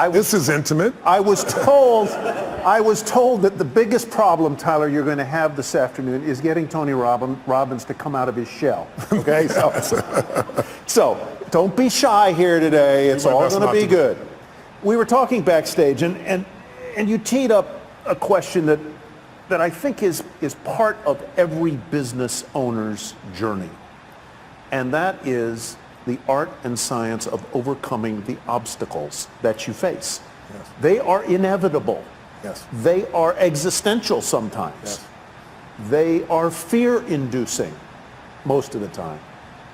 This is intimate. I was told that the biggest problem, Tyler, you're going to have this afternoon is getting Tony Robbins to come out of his shell. Okay, so don't be shy here today. It's all going to be good. We were talking backstage, and you teed up a question that I think is part of every business owner's journey, and that is the art and science of overcoming the obstacles that you face. Yes. They are inevitable. Yes. They are existential sometimes. Yes. They are fear-inducing most of the time.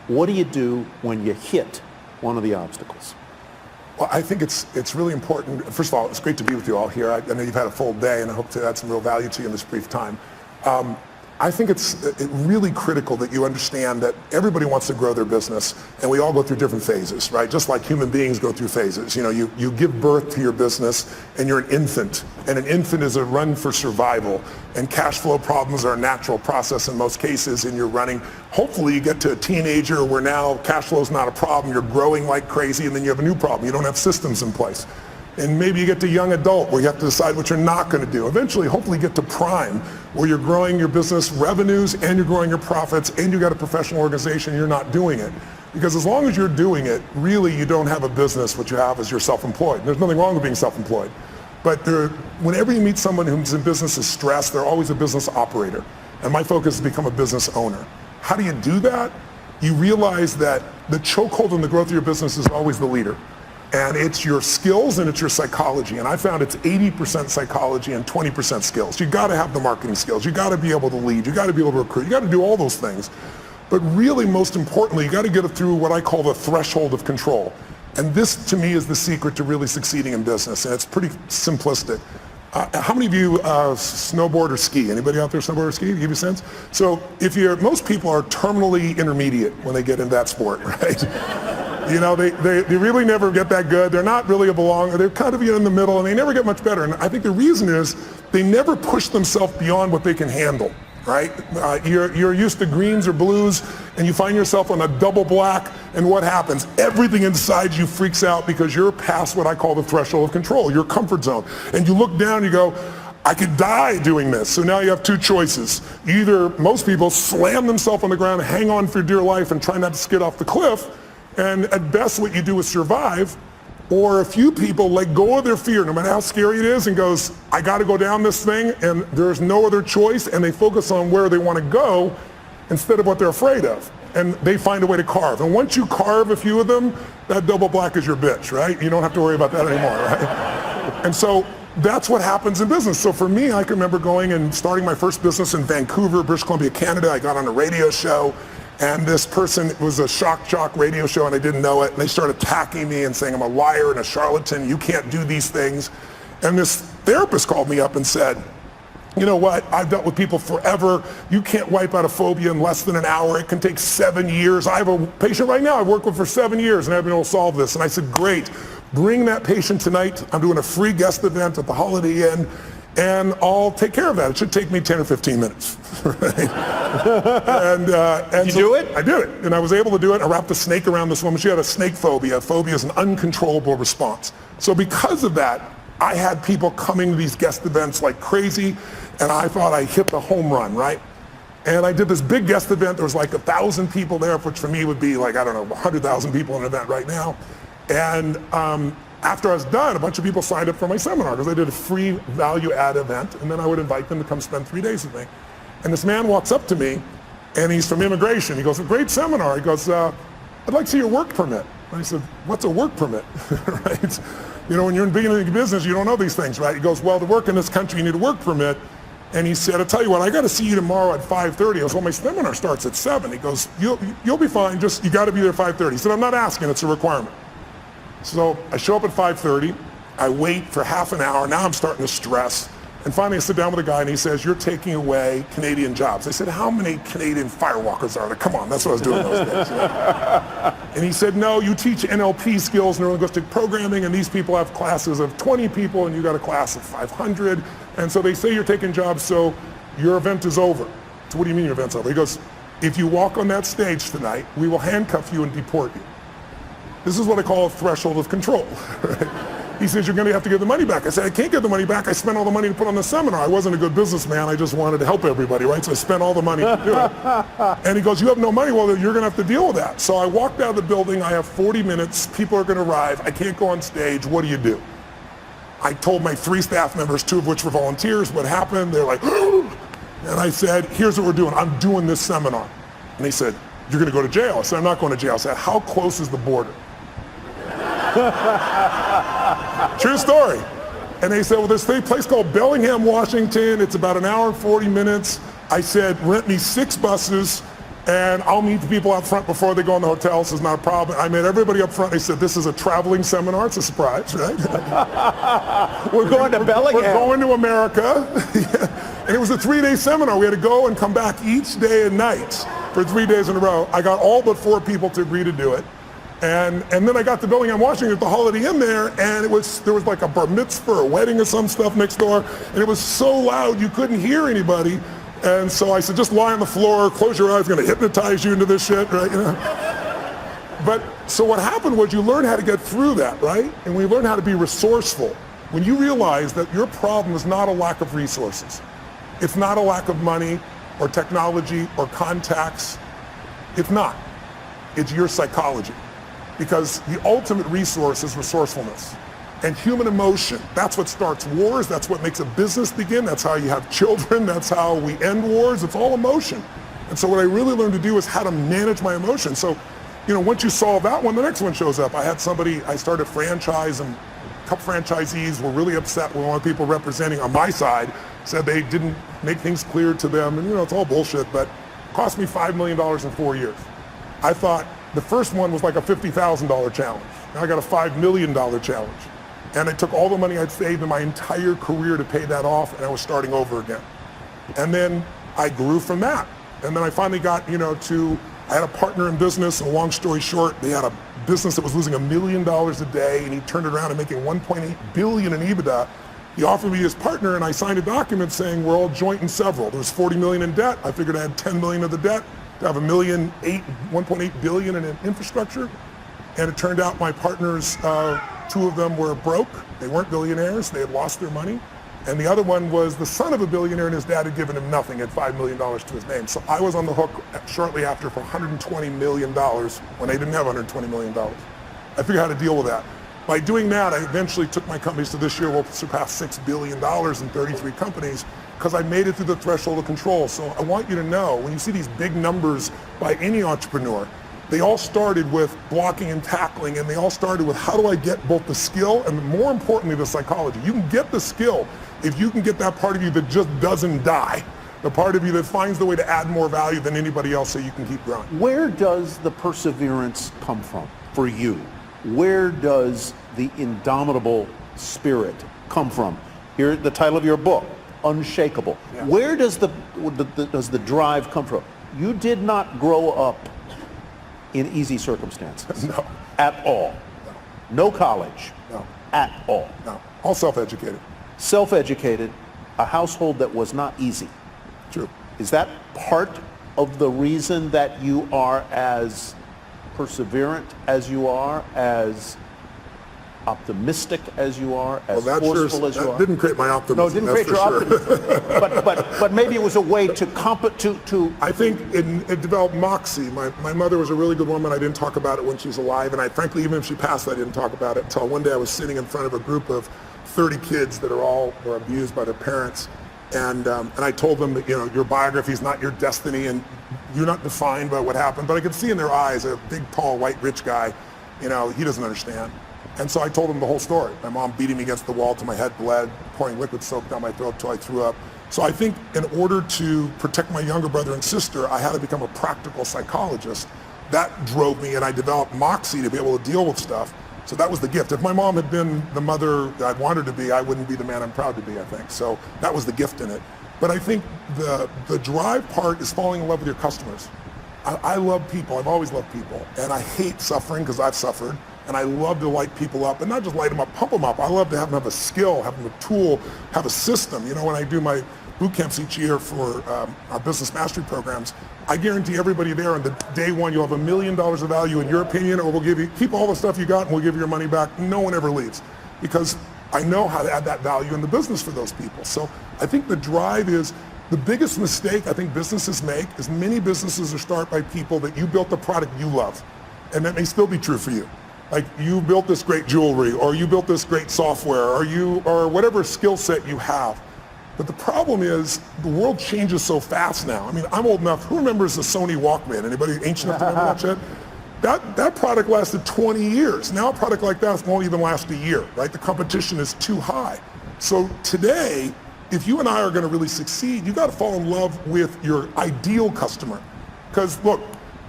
What do you do when you hit one of the obstacles? Well, I think it's really important. First of all, it's great to be with you all here. I know you've had a full day, and I hope to add some real value to you in this brief time. I think it's really critical that you understand that everybody wants to grow their business, and we all go through different phases, right? Just like human beings go through phases. You know, you give birth to your business, and you're an infant, and an infant is a run for survival, and cash flow problems are a natural process in most cases, and you're running. Hopefully you get to a teenager where now cash flow is not a problem, you're growing like crazy, and then you have a new problem. You don't have systems in place. And maybe you get to young adult where you have to decide what you're not going to do. Eventually, hopefully get to prime where you're growing your business revenues and you're growing your profits and you got a professional organization, you're not doing it. Because as long as you're doing it, really you don't have a business. What you have is you're self-employed. There's nothing wrong with being self-employed. But whenever you meet someone who's in business is stressed, they're always a business operator. And my focus is to become a business owner. How do you do that? You realize that the chokehold in the growth of your business is always the leader. And it's your skills and it's your psychology. And I found it's 80% psychology and 20% skills. You got to have the marketing skills. You got to be able to lead. You got to be able to recruit. You got to do all those things. But really, most importantly, you got to get it through what I call the threshold of control. And this, to me, is the secret to really succeeding in business. And it's pretty simplistic. How many of you snowboard or ski? Anybody out there snowboard or ski? Give you a sense? So most people are terminally intermediate when they get into that sport, right? You know, they really never get that good. They're not really a belonger. They're kind of in the middle, and they never get much better. And I think the reason is they never push themselves beyond what they can handle, right? You're used to greens or blues, and you find yourself on a double black, and what happens? Everything inside you freaks out because you're past what I call the threshold of control, your comfort zone. And you look down, you go, I could die doing this. So now you have two choices. Either most people slam themselves on the ground, hang on for dear life, and try not to skid off the cliff. And at best what you do is survive, or a few people let go of their fear, no matter how scary it is, and goes, I got to go down this thing, and there's no other choice, and they focus on where they want to go instead of what they're afraid of. And they find a way to carve. And once you carve a few of them, that double black is your bitch, right? You don't have to worry about that anymore, right? And so that's what happens in business. So for me, I can remember going and starting my first business in Vancouver, British Columbia, Canada. I got on a radio show. And this person, it was a shock jock radio show, and I didn't know it. And they started attacking me and saying I'm a liar and a charlatan. You can't do these things. And this therapist called me up and said, you know what? I've dealt with people forever. You can't wipe out a phobia in less than an hour. It can take 7 years. I have a patient right now I've worked with for 7 years, and I've been able to solve this. And I said, great. Bring that patient tonight. I'm doing a free guest event at the Holiday Inn. And I'll take care of that. It should take me 10 or 15 minutes. Right? and you do it? I did it. And I was able to do it. I wrapped a snake around this woman. She had a snake phobia. Phobia is an uncontrollable response. So because of that, I had people coming to these guest events like crazy, and I thought I hit the home run, right? And I did this big guest event. There was like 1,000 people there, which for me would be like, I don't know, 100,000 people in an event right now. And after I was done, a bunch of people signed up for my seminar because I did a free value-add event, and then I would invite them to come spend 3 days with me. And this man walks up to me, and he's from immigration. He goes, a great seminar. He goes, I'd like to see your work permit. And I said, what's a work permit? Right? You know, when you're in the beginning of the business, you don't know these things, right? He goes, well, to work in this country, you need a work permit. And he said, I'll tell you what, I got to see you tomorrow at 5:30. I goes, well, my seminar starts at 7. He goes, you'll be fine, just you got to be there at 5:30. He said, I'm not asking, it's a requirement. So I show up at 5:30, I wait for half an hour, now I'm starting to stress. And finally I sit down with a guy and he says, you're taking away Canadian jobs. I said, how many Canadian firewalkers are there? Come on, that's what I was doing those days. And he said, no, you teach NLP skills, neuro-linguistic programming, and these people have classes of 20 people and you got a class of 500. And so they say you're taking jobs, so your event is over. So what do you mean your event's over? He goes, if you walk on that stage tonight, we will handcuff you and deport you. This is what I call a threshold of control. Right? He says, you're going to have to give the money back. I said, I can't give the money back. I spent all the money to put on the seminar. I wasn't a good businessman. I just wanted to help everybody, right? So I spent all the money to do it. And he goes, you have no money? Well, you're going to have to deal with that. So I walked out of the building. I have 40 minutes. People are going to arrive. I can't go on stage. What do you do? I told my 3 staff members, 2 of which were volunteers, what happened. They're like, and I said, here's what we're doing. I'm doing this seminar. And they said, you're going to go to jail. I said, I'm not going to jail. I said, how close is the border? True story. And they said, well, there's a place called Bellingham, Washington. It's about 1 hour and 40 minutes. I said, rent me 6 buses, and I'll meet the people out front before they go in the hotel. This is not a problem. I met everybody up front. They said, this is a traveling seminar. It's a surprise, right? We're going to Bellingham. We're going to America. And it was a 3-day seminar. We had to go and come back each day and night for 3 days in a row. I got all but 4 people to agree to do it. And then I got to Bellingham, Washington at the Holiday Inn there, and there was like a bar mitzvah or a wedding or some stuff next door, and it was so loud you couldn't hear anybody. And so I said, just lie on the floor, close your eyes, going to hypnotize you into this shit, right? You know? But so what happened was you learn how to get through that, right? And we learn how to be resourceful. When you realize that your problem is not a lack of resources, it's not a lack of money or technology or contacts, it's not. It's your psychology. Because the ultimate resource is resourcefulness. And human emotion, that's what starts wars, that's what makes a business begin, that's how you have children, that's how we end wars, it's all emotion. And so what I really learned to do is how to manage my emotion. So, you know, once you solve that one, the next one shows up. I had somebody, I started a franchise, and a couple franchisees were really upset with one of the people representing on my side, said they didn't make things clear to them, and you know, it's all bullshit, but it cost me $5 million in 4 years. I thought, the first one was like a $50,000 challenge. Now I got a $5 million challenge. And I took all the money I'd saved in my entire career to pay that off, and I was starting over again. And then I grew from that. And then I finally got, you know, I had a partner in business, and long story short, they had a business that was losing $1 million a day, and he turned it around and making $1.8 billion in EBITDA. He offered me his partner, and I signed a document saying we're all joint and several. There was $40 million in debt. I figured I had $10 million of the debt to have $1.8 billion in infrastructure. And it turned out my partners, 2 of them were broke. They weren't billionaires. They had lost their money. And the other one was the son of a billionaire, and his dad had given him nothing, had $5 million to his name. So I was on the hook shortly after for $120 million when they didn't have $120 million. I figured out how to deal with that. By doing that, I eventually took my companies to this year will surpass $6 billion in 33 companies, because I made it through the threshold of control. So I want you to know, when you see these big numbers by any entrepreneur, they all started with blocking and tackling, and they all started with how do I get both the skill and, more importantly, the psychology. You can get the skill if you can get that part of you that just doesn't die, the part of you that finds the way to add more value than anybody else so you can keep growing. Where does the perseverance come from for you? Where does the indomitable spirit come from? Here, the title of your book, Unshakable. Yeah. Where does the drive come from? You did not grow up in easy circumstances. No. At all. No. No college. No. At all. No. All self-educated. Self-educated, a household that was not easy. True. Is that part of the reason that you are as perseverant as you are, as optimistic as you are, as forceful as you are? That didn't create my optimism. No, it didn't create your optimism. but maybe it was a way to I think it developed moxie. My mother was a really good woman. I didn't talk about it when she was alive, and frankly, even if she passed, I didn't talk about it until one day I was sitting in front of a group of 30 kids that were abused by their parents, and I told them that, you know, your biography is not your destiny, and you're not defined by what happened. But I could see in their eyes, a big, tall, white, rich guy, you know, he doesn't understand. And so I told him the whole story. My mom beating me against the wall till my head bled, pouring liquid soap down my throat till I threw up. So I think in order to protect my younger brother and sister, I had to become a practical psychologist. That drove me, and I developed moxie to be able to deal with stuff. So that was the gift. If my mom had been the mother that I'd wanted to be, I wouldn't be the man I'm proud to be, I think. So that was the gift in it. But I think the drive part is falling in love with your customers. I love people. I've always loved people. And I hate suffering because I've suffered. And I love to light people up, and not just light them up, pump them up. I love to have them have a skill, have them a tool, have a system. You know, when I do my boot camps each year for our business mastery programs, I guarantee everybody there on the day one, you'll have $1 million of value in your opinion, or we'll give you, keep all the stuff you got and we'll give you your money back. No one ever leaves. because I know how to add that value in the business for those people. So I think the drive is the biggest mistake I think businesses make is many businesses are started by people that you built a product you love. And that may still be true for you. Like you built this great jewelry, or you built this great software, or whatever skill set you have. But the problem is the world changes so fast now. I mean, I'm old enough. Who remembers the Sony Walkman? Anybody ancient enough to remember that shit? That product lasted 20 years. Now a product like that won't even last a year, right? The competition is too high. So today, if you and I are going to really succeed, you got to fall in love with your ideal customer. Because look,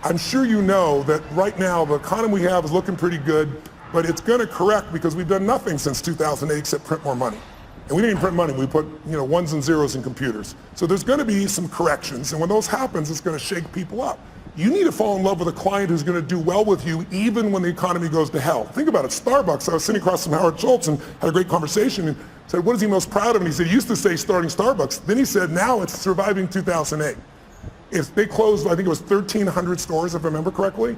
I'm sure you know that right now the economy we have is looking pretty good, but it's going to correct because we've done nothing since 2008 except print more money. And we didn't even print money, we put ones and zeros in computers. So there's going to be some corrections, and when those happens, it's going to shake people up. You need to fall in love with a client who's going to do well with you even when the economy goes to hell. Think about it, Starbucks, I was sitting across from Howard Schultz and had a great conversation and said, what is he most proud of? And he said, he used to say starting Starbucks. Then he said, now it's surviving 2008. If they closed, I think it was 1,300 stores, if I remember correctly,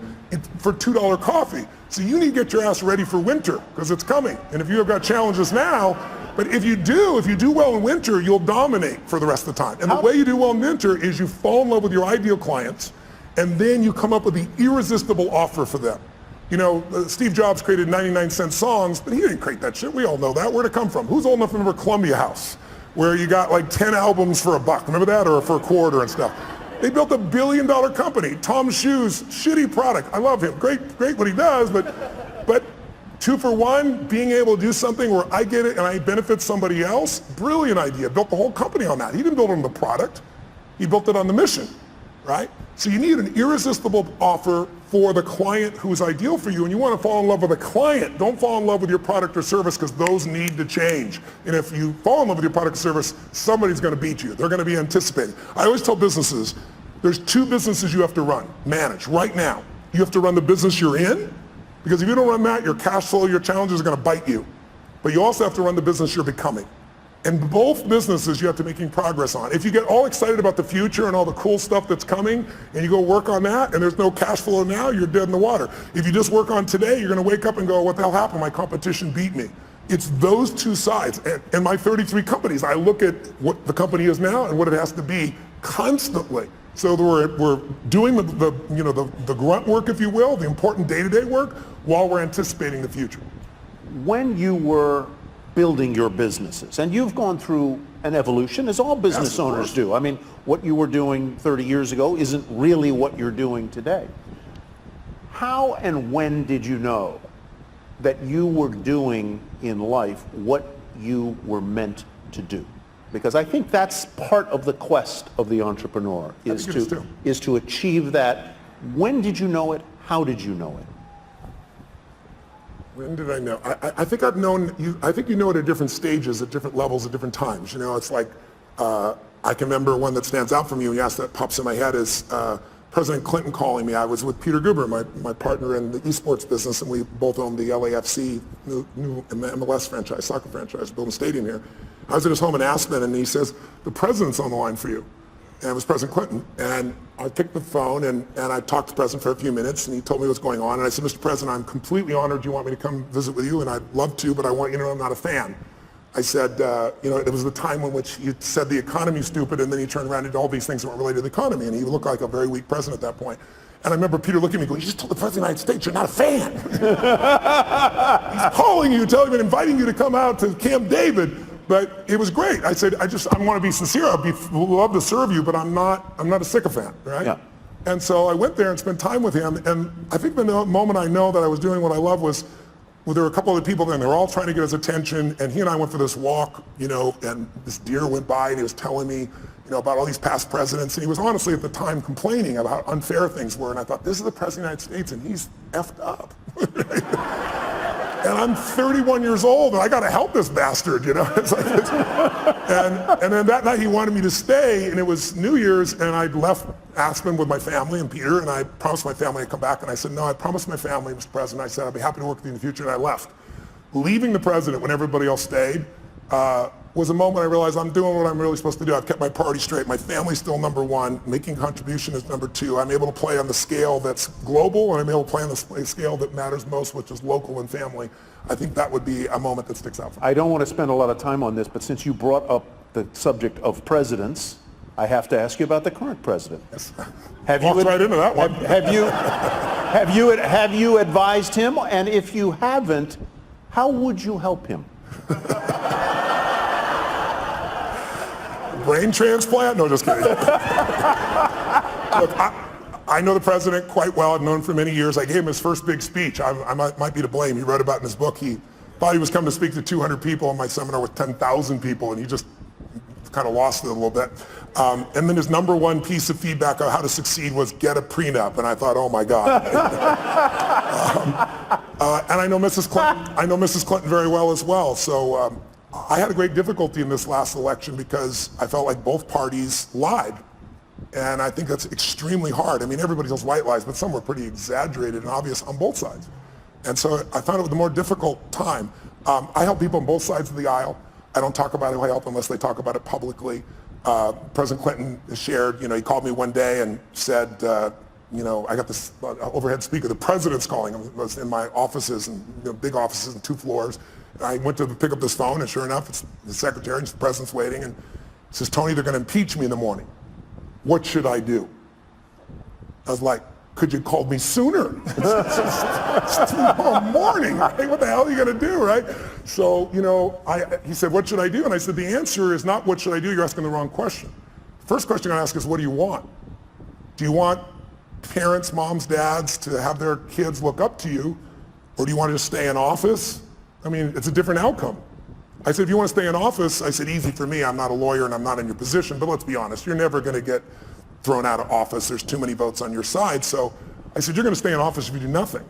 for $2 coffee. So you need to get your ass ready for winter, because it's coming. And if you have got challenges now, but if you do well in winter, you'll dominate for the rest of the time. And the way you do well in winter is you fall in love with your ideal clients, and then you come up with the irresistible offer for them. Steve Jobs created 99-cent songs, but he didn't create that shit. We all know that. Where'd it come from? Who's old enough to remember Columbia House, where you got like 10 albums for $1? Remember that? Or for a quarter and stuff. They built $1 billion company. Tom's Shoes, shitty product. I love him. Great what he does, but 2 for 1, being able to do something where I get it and I benefit somebody else, brilliant idea. Built the whole company on that. He didn't build it on the product. He built it on the mission, right? So you need an irresistible offer for the client who's ideal for you, and you want to fall in love with a client. Don't fall in love with your product or service, because those need to change. And if you fall in love with your product or service, somebody's going to beat you. They're going to be anticipating. I always tell businesses, there's 2 businesses you have to manage right now. You have to run the business you're in, because if you don't run that, your cash flow, your challenges are going to bite you. But you also have to run the business you're becoming. And both businesses you have to be making progress on. If you get all excited about the future and all the cool stuff that's coming, and you go work on that, and there's no cash flow now, you're dead in the water. If you just work on today, you're going to wake up and go, what the hell happened? My competition beat me. It's those 2 sides. And my 33 companies, I look at what the company is now and what it has to be constantly. So we're doing the grunt work, if you will, the important day-to-day work, while we're anticipating the future. When you were building your businesses, and you've gone through an evolution, as all business owners do. I mean, what you were doing 30 years ago isn't really what you're doing today. How and when did you know that you were doing in life what you were meant to do? Because I think that's part of the quest of the entrepreneur, is to achieve that. When did you know it? How did you know it? When did I know? I think I've known you. I think you know it at different stages, at different levels, at different times. It's like I can remember one that stands out from you. Yes, that pops in my head is President Clinton calling me. I was with Peter Guber, my partner in the esports business, and we both owned the LAFC, new MLS franchise, soccer franchise, building a stadium here. I was at his home in Aspen, and he says, the president's on the line for you. And it was President Clinton. And I picked the phone, and I talked to the president for a few minutes, and he told me what's going on. And I said, Mr. President, I'm completely honored you want me to come visit with you, and I'd love to, but I want you to know I'm not a fan. I said, it was the time in which you said the economy's stupid, and then you turned around and did all these things that weren't related to the economy, and he looked like a very weak president at that point. And I remember Peter looking at me going, you just told the President of the United States you're not a fan. He's calling you, telling you, inviting you to come out to Camp David. But it was great. I said, I want to be sincere. I'd love to serve you, but I'm not a sycophant, right? Yeah. And so I went there and spent time with him. And I think the moment I know that I was doing what I love was, there were a couple other people there, and they were all trying to get his attention. And he and I went for this walk, and this deer went by, and he was telling me, about all these past presidents. And he was honestly at the time complaining about how unfair things were. And I thought, this is the President of the United States, and he's effed up. And I'm 31 years old, and I got to help this bastard, It's like and then that night he wanted me to stay, and it was New Year's, and I left Aspen with my family and Peter, and I promised my family I'd come back, and I said, no, I promised my family, Mr. President, I said I'd be happy to work with you in the future, and I left. Leaving the president when everybody else stayed, was a moment I realized I'm doing what I'm really supposed to do. I've kept my priorities straight. My family's still number one. Making contribution is number two. I'm able to play on the scale that's global, and I'm able to play on the scale that matters most, which is local and family. I think that would be a moment that sticks out for me. I don't want to spend a lot of time on this, but since you brought up the subject of presidents, I have to ask you about the current president. Yes. Walked right into that one. Have you advised him? And if you haven't, how would you help him? Brain transplant? No, just kidding. Look, I know the president quite well. I've known him for many years. I gave him his first big speech. I might be to blame. He wrote about it in his book. He thought he was coming to speak to 200 people in my seminar with 10,000 people, and he just kind of lost it a little bit. And then his number one piece of feedback on how to succeed was get a prenup. And I thought, oh my God. And I know Mrs. Clinton. I know Mrs. Clinton very well as well. So I had a great difficulty in this last election because I felt like both parties lied. And I think that's extremely hard. I mean, everybody tells white lies, but some were pretty exaggerated and obvious on both sides. And so I found it was the more difficult time. I help people on both sides of the aisle. I don't talk about who I help unless they talk about it publicly. President Clinton shared, he called me one day and said, I got this overhead speaker, the president's calling him. It was in my offices, and big offices and 2 floors. And I went to pick up this phone, and sure enough, it's the secretary, and the president's waiting, and he says, Tony, they're going to impeach me in the morning. What should I do? I was like, could you call me sooner? It's tomorrow morning, right? What the hell are you going to do, right? So, he said, what should I do? And I said, the answer is not what should I do, you're asking the wrong question. First question I'm going to ask is, what do you want? Do you want parents, moms, dads to have their kids look up to you, or do you want to just stay in office? I mean, it's a different outcome. I said, if you want to stay in office, I said, easy for me, I'm not a lawyer and I'm not in your position, but let's be honest, you're never going to get thrown out of office. There's too many votes on your side. So I said, you're going to stay in office if you do nothing.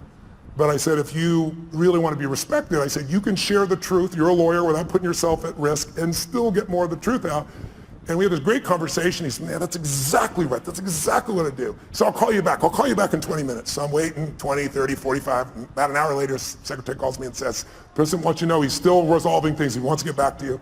But I said, if you really want to be respected, I said, you can share the truth, you're a lawyer, without putting yourself at risk and still get more of the truth out. And we had this great conversation. He said, man, that's exactly right. That's exactly what I do. So I'll call you back. I'll call you back in 20 minutes. So I'm waiting 20, 30, 45. About an hour later, the secretary calls me and says, President wants you to know he's still resolving things. He wants to get back to you.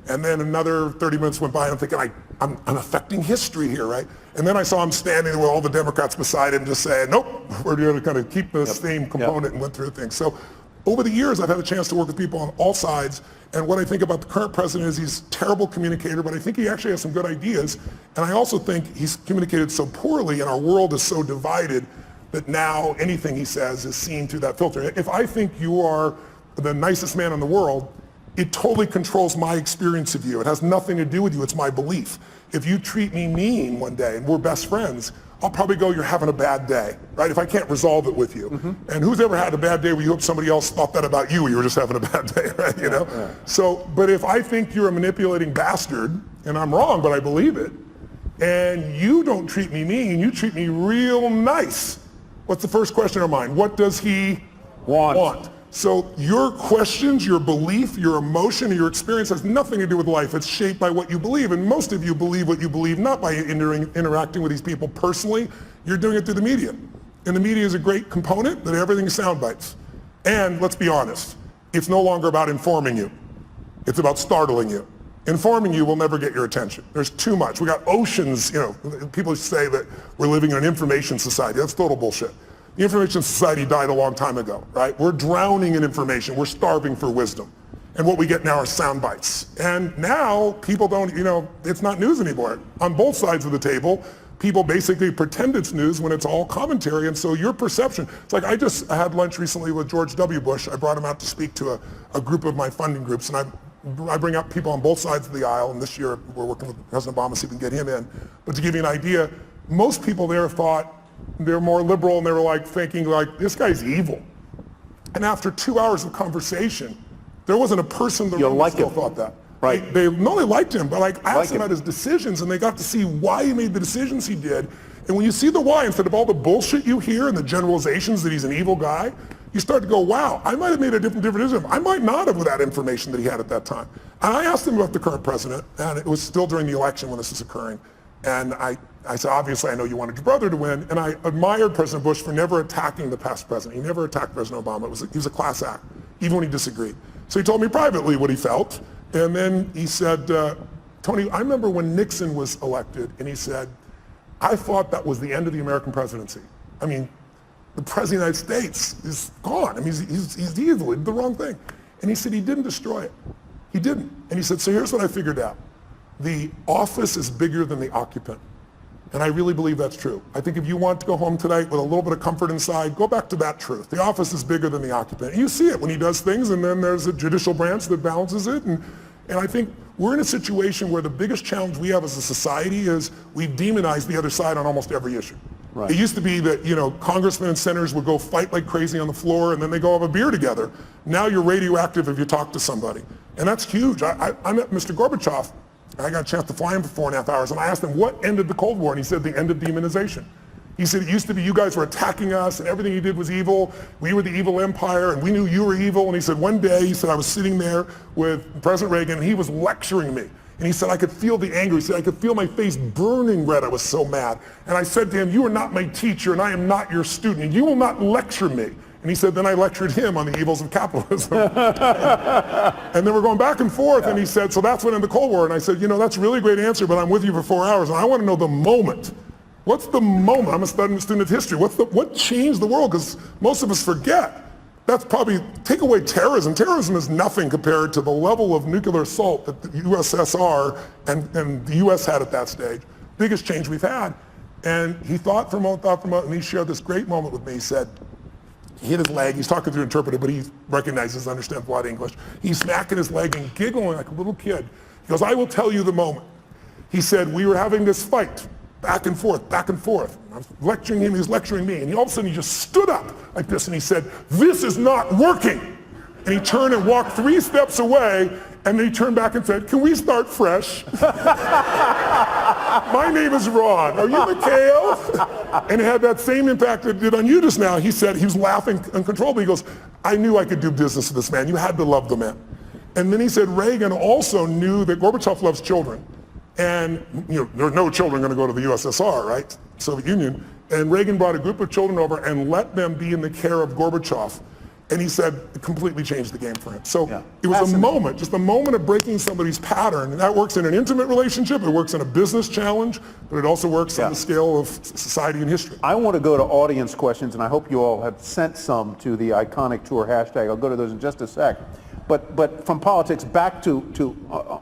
And then another 30 minutes went by, and I'm thinking, I'm affecting history here, right? And then I saw him standing with all the Democrats beside him just saying, nope, we're going to kind of keep the same component and went through things. So over the years, I've had a chance to work with people on all sides. And what I think about the current president is he's a terrible communicator, but I think he actually has some good ideas. And I also think he's communicated so poorly, and our world is so divided that now anything he says is seen through that filter. If I think you are the nicest man in the world, it totally controls my experience of you. It has nothing to do with you. It's my belief. If you treat me mean one day and we're best friends, I'll probably go, you're having a bad day, right? If I can't resolve it with you. Mm-hmm. And who's ever had a bad day where you hope somebody else thought that about you, you were just having a bad day, right? Yeah. So, but if I think you're a manipulating bastard, and I'm wrong, but I believe it, and you don't treat me mean, you treat me real nice, what's the first question in our mind? What does he want? So your questions, your belief, your emotion, your experience has nothing to do with life. It's shaped by what you believe. And most of you believe what you believe not by interacting with these people personally. You're doing it through the media. And the media is a great component, but everything is sound bites. And let's be honest, it's no longer about informing you. It's about startling you. Informing you will never get your attention. There's too much. We got oceans, people say that we're living in an information society. That's total bullshit. The information society died a long time ago, right? We're drowning in information. We're starving for wisdom. And what we get now are sound bites. And now people don't, it's not news anymore. On both sides of the table, people basically pretend it's news when it's all commentary. And so your perception, it's like I had lunch recently with George W. Bush. I brought him out to speak to a group of my funding groups. And I bring up people on both sides of the aisle. And this year we're working with President Obama to see if we can get him in. But to give you an idea, most people there thought, they're more liberal, and they were thinking this guy's evil. And after 2 hours of conversation, there wasn't a person in the room that still thought that. Right. They liked him, but I asked him about his decisions, and they got to see why he made the decisions he did. And when you see the why, instead of all the bullshit you hear and the generalizations that he's an evil guy, you start to go, wow, I might have made a different decision. I might not have with that information that he had at that time. And I asked him about the current president, and it was still during the election when this was occurring. And I said, obviously, I know you wanted your brother to win. And I admired President Bush for never attacking the past president. He never attacked President Obama. He was a class act, even when he disagreed. So he told me privately what he felt. And then he said, Tony, I remember when Nixon was elected, and he said, I thought that was the end of the American presidency. I mean, the president of the United States is gone. I mean, he's evil, he did the wrong thing. And he said he didn't destroy it. He didn't. And he said, so here's what I figured out. The office is bigger than the occupant. And I really believe that's true. I think if you want to go home tonight with a little bit of comfort inside, go back to that truth. The office is bigger than the occupant. And you see it when he does things, and then there's a judicial branch that balances it. And I think we're in a situation where the biggest challenge we have as a society is we've demonized the other side on almost every issue. Right. It used to be that, congressmen and senators would go fight like crazy on the floor, and then they go have a beer together. Now you're radioactive if you talk to somebody. And that's huge. I met Mr. Gorbachev. I got a chance to fly him for 4.5 hours, and I asked him what ended the Cold War, and he said the end of demonization. He said it used to be you guys were attacking us, and everything you did was evil. We were the evil empire, and we knew you were evil. And he said one day, he said I was sitting there with President Reagan, and he was lecturing me. And he said I could feel the anger. He said I could feel my face burning red. I was so mad. And I said to him, you are not my teacher, and I am not your student, and you will not lecture me. And he said, then I lectured him on the evils of capitalism. And then we're going back and forth, and he said, so that's when in the Cold War. And I said, that's a really great answer, but I'm with you for 4 hours, and I want to know the moment. What's the moment? I'm a student of history. What changed the world? Because most of us forget. That's probably, take away terrorism. Terrorism is nothing compared to the level of nuclear assault that the USSR and the US had at that stage. Biggest change we've had. And he thought for a moment, and he shared this great moment with me. He said, he hit his leg, he's talking through an interpreter, but he recognizes, understands a lot of English. He's smacking his leg and giggling like a little kid. He goes, I will tell you the moment. He said, we were having this fight, back and forth, back and forth. I was lecturing him, he was lecturing me, and all of a sudden he just stood up like this, and he said, this is not working. And he turned and walked 3 steps away, and then he turned back and said, can we start fresh? My name is Ron. Are you Mikhail? And it had that same impact it did on you just now. He said, he was laughing uncontrollably. He goes, I knew I could do business with this man. You had to love the man. And then he said, Reagan also knew that Gorbachev loves children. And there were no children going to go to the USSR, right? Soviet Union. And Reagan brought a group of children over and let them be in the care of Gorbachev. And he said it completely changed the game for him. So it was a moment, just a moment of breaking somebody's pattern. And that works in an intimate relationship, it works in a business challenge, but it also works on the scale of society and history. I want to go to audience questions, and I hope you all have sent some to the Iconic Tour hashtag. I'll go to those in just a sec. But from politics back to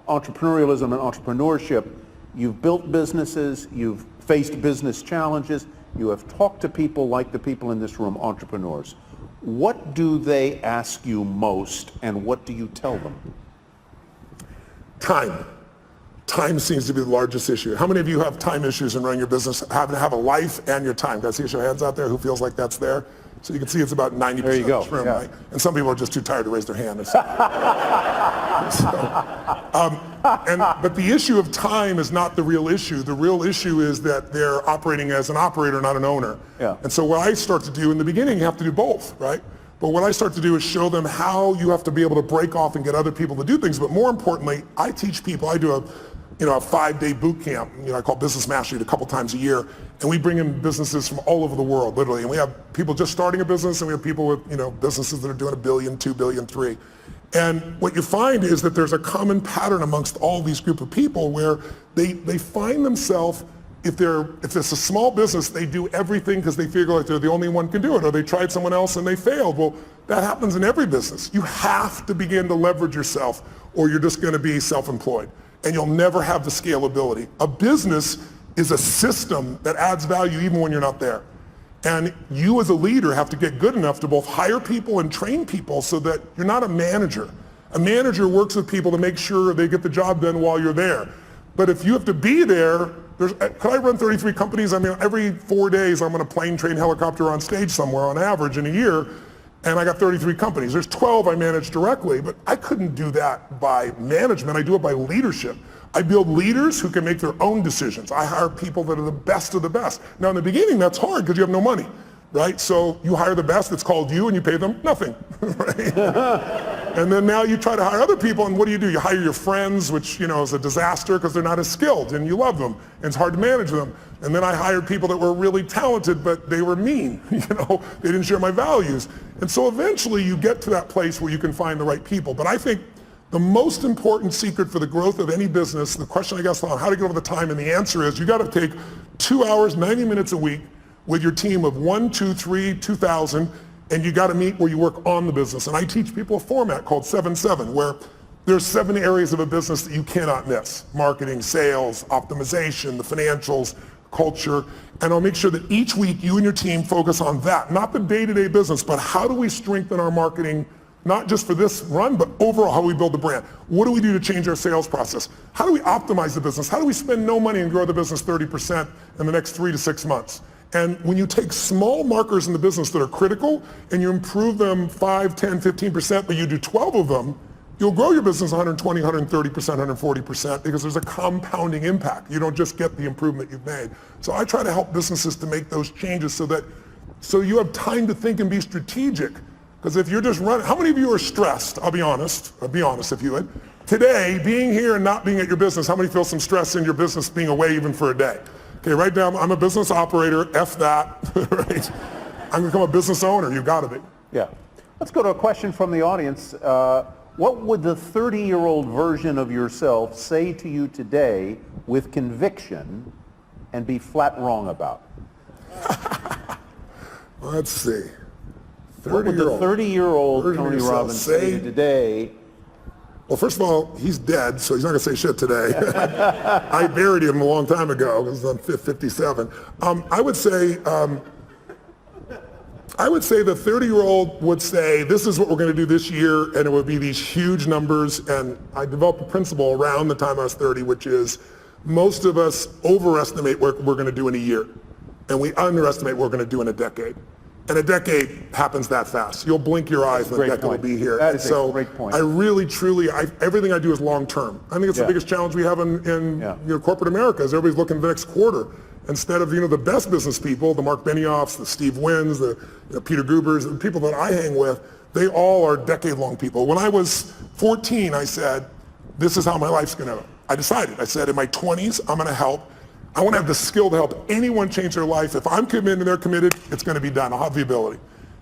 entrepreneurialism and entrepreneurship, you've built businesses, you've faced business challenges, you have talked to people like the people in this room, entrepreneurs. What do they ask you most, and what do you tell them? Time. Time seems to be the largest issue. How many of you have time issues in running your business, having to have a life and your time? Can I see your hands out there who feels like that's there? So you can see it's about 90% of this room, right? And some people are just too tired to raise their hand. But the issue of time is not the real issue. The real issue is that they're operating as an operator, not an owner. And so what I start to do in the beginning, you have to do both, right? But what I start to do is show them how you have to be able to break off and get other people to do things. But more importantly, I teach people, I do a 5-day boot camp, I call Business Mastery, a couple times a year, and we bring in businesses from all over the world, literally. And we have people just starting a business, and we have people with, businesses that are doing $1 billion, $2 billion, $3 billion. And what you find is that there's a common pattern amongst all these group of people where they find themselves, if it's a small business, they do everything because they figure like they're the only one can do it, or they tried someone else and they failed. Well, that happens in every business. You have to begin to leverage yourself, or you're just going to be self-employed, and you'll never have the scalability. A business is a system that adds value even when you're not there. And you as a leader have to get good enough to both hire people and train people so that you're not a manager. A manager works with people to make sure they get the job done while you're there. But if you have to be there, could I run 33 companies? I mean, every 4 days I'm on a plane, train, helicopter on stage somewhere on average in a year, and I got 33 companies. There's 12 I manage directly, but I couldn't do that by management. I do it by leadership. I build leaders who can make their own decisions. I hire people that are the best of the best. Now in the beginning, that's hard because you have no money, right? So you hire the best, it's called you, and you pay them nothing, right? And then now you try to hire other people, and what do? You hire your friends, which is a disaster because they're not as skilled, and you love them, and it's hard to manage them. And then I hired people that were really talented, but they were mean, they didn't share my values. And so eventually you get to that place where you can find the right people. But I think The most important secret for the growth of any business, the question I guess on how to get over the time, and the answer is you got to take 2 hours, 90 minutes a week with your team of 1, 2, 3, 2,000, and you got to meet where you work on the business. And I teach people a format called 7-7, where there's 7 areas of a business that you cannot miss: marketing, sales, optimization, the financials, culture. And I'll make sure that each week you and your team focus on that, not the day-to-day business, but how do we strengthen our marketing, not just for this run, but overall how we build the brand. What do we do to change our sales process? How do we optimize the business? How do we spend no money and grow the business 30% in the next 3 to 6 months? And when you take small markers in the business that are critical and you improve them 5, 10, 15%, but you do 12 of them, you'll grow your business 120, 130%, 140% because there's a compounding impact. You don't just get the improvement you've made. So I try to help businesses to make those changes so you have time to think and be strategic. Because if you're just running, how many of you are stressed? I'll be honest if you would. Today, being here and not being at your business, how many feel some stress in your business being away even for a day? Okay, write down, I'm a business operator, F that, right? I'm gonna become a business owner, you've gotta be. Yeah. Let's go to a question from the audience. What would the 30-year-old version of yourself say to you today with conviction and be flat wrong about? Let's see. What would the 30-year-old Tony Robbins say to you today? Well, first of all, he's dead, so he's not going to say shit today. I buried him a long time ago. It was on 57. I would say the 30-year-old would say, this is what we're going to do this year, and it would be these huge numbers. And I developed a principle around the time I was 30, which is most of us overestimate what we're going to do in a year, and we underestimate what we're going to do in a decade. And a decade happens that fast. You'll blink your eyes and the decade will be here. That is a great point. I really, truly, everything I do is long term. I think it's the biggest challenge we have in corporate America is everybody's looking at the next quarter. Instead of the best business people, the Mark Benioffs, the Steve Wynns, the Peter Gubers, the people that I hang with, they all are decade-long people. When I was 14, I said, this is how my life's going to. I decided. I said, in my 20s, I'm going to help. I want to have the skill to help anyone change their life. If I'm committed and they're committed, it's going to be done. I'll have the ability.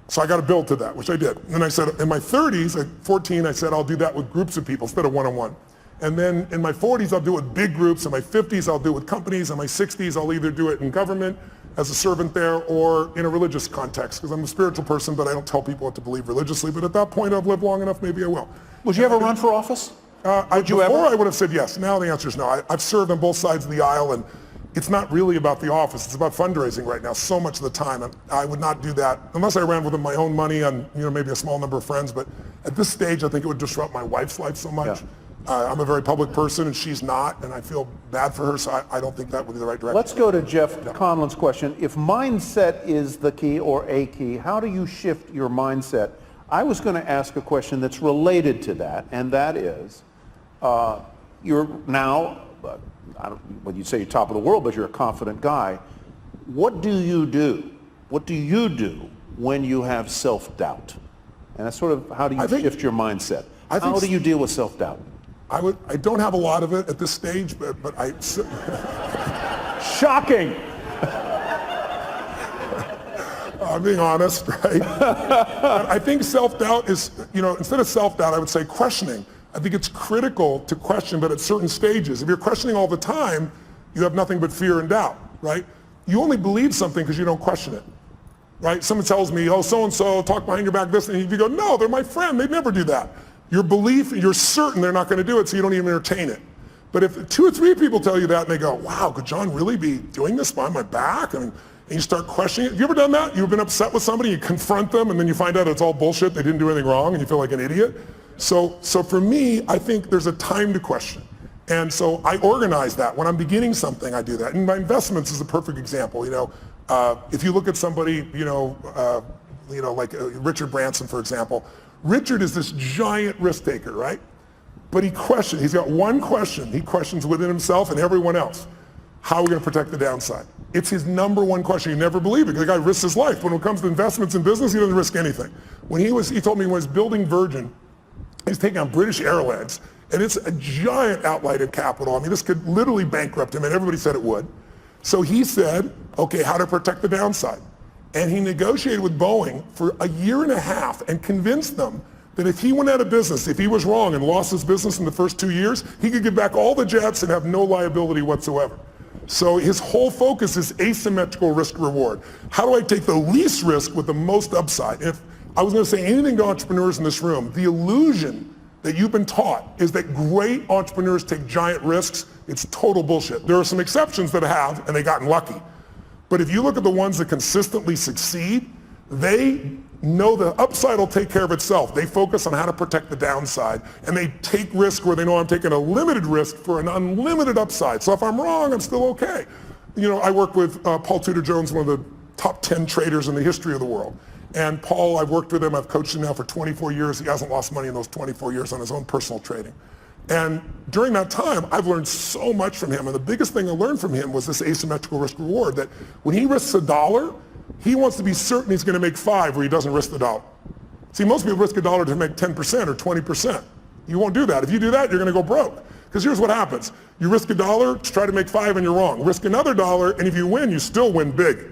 So I got to build to that, which I did. And then I said, in my 30s, at 14, I said, I'll do that with groups of people instead of one-on-one. And then in my 40s, I'll do it with big groups. In my 50s, I'll do it with companies. In my 60s, I'll either do it in government as a servant there or in a religious context, because I'm a spiritual person, but I don't tell people what to believe religiously. But at that point, I've lived long enough, maybe I will. Would you ever run for office? Before I would have said yes. Now the answer is no. I've served on both sides of the aisle, and it's not really about the office. It's about fundraising right now so much of the time. And I would not do that unless I ran with my own money and maybe a small number of friends. But at this stage, I think it would disrupt my wife's life so much. Yeah. I'm a very public person and she's not, and I feel bad for her, so I don't think that would be the right direction. Let's go to Jeff Conlon's question. If mindset is the key or a key, how do you shift your mindset? I was going to ask a question that's related to that, and that is, you're now, you say you're top of the world, but you're a confident guy. What do you do? What do you do when you have self-doubt? And that's sort of, how do you shift your mindset? How do you deal with self-doubt? I don't have a lot of it at this stage, but I... Shocking! I'm being honest, right? I think self-doubt is, instead of self-doubt, I would say questioning. I think it's critical to question, but at certain stages. If you're questioning all the time, you have nothing but fear and doubt, right? You only believe something because you don't question it, right? Someone tells me, oh, so-and-so, talk behind your back, this, and you go, no, they're my friend, they'd never do that. Your belief, you're certain they're not going to do it, so you don't even entertain it. But if 2 or 3 people tell you that and they go, wow, could John really be doing this behind my back? And you start questioning it. Have you ever done that? You've been upset with somebody, you confront them, and then you find out it's all bullshit, they didn't do anything wrong, and you feel like an idiot? So for me, I think there's a time to question. And so I organize that. When I'm beginning something, I do that. And my investments is a perfect example. If you look at somebody, like Richard Branson, for example. Richard is this giant risk taker, right? But he's got one question. He questions within himself and everyone else. How are we going to protect the downside? It's his number one question. You never believe it because the guy risks his life. When it comes to investments in business, he doesn't risk anything. He told me when he was building Virgin, he's taking on British Airways, and it's a giant outlay in capital. I mean, this could literally bankrupt him, and everybody said it would. So he said, okay, how to protect the downside? And he negotiated with Boeing for a year and a half and convinced them that if he went out of business, if he was wrong and lost his business in the first 2 years, he could give back all the jets and have no liability whatsoever. So his whole focus is asymmetrical risk reward. How do I take the least risk with the most upside? If I was going to say anything to entrepreneurs in this room, the illusion that you've been taught is that great entrepreneurs take giant risks. It's total bullshit. There are some exceptions that have, and they've gotten lucky. But if you look at the ones that consistently succeed, they know the upside will take care of itself. They focus on how to protect the downside, and they take risk where they know I'm taking a limited risk for an unlimited upside. So if I'm wrong, I'm still okay. You know, I work with Paul Tudor Jones, one of the top 10 traders in the history of the world. And Paul, I've worked with him, I've coached him now for 24 years. He hasn't lost money in those 24 years on his own personal trading. And during that time, I've learned so much from him. And the biggest thing I learned from him was this asymmetrical risk reward, that when he risks $1, he wants to be certain he's going to make 5 where he doesn't risk the dollar. See, most people risk $1 to make 10% or 20%. You won't do that. If you do that, you're going to go broke. Because here's what happens. You risk $1 to try to make 5 and you're wrong. Risk another $1, and if you win, you still win big.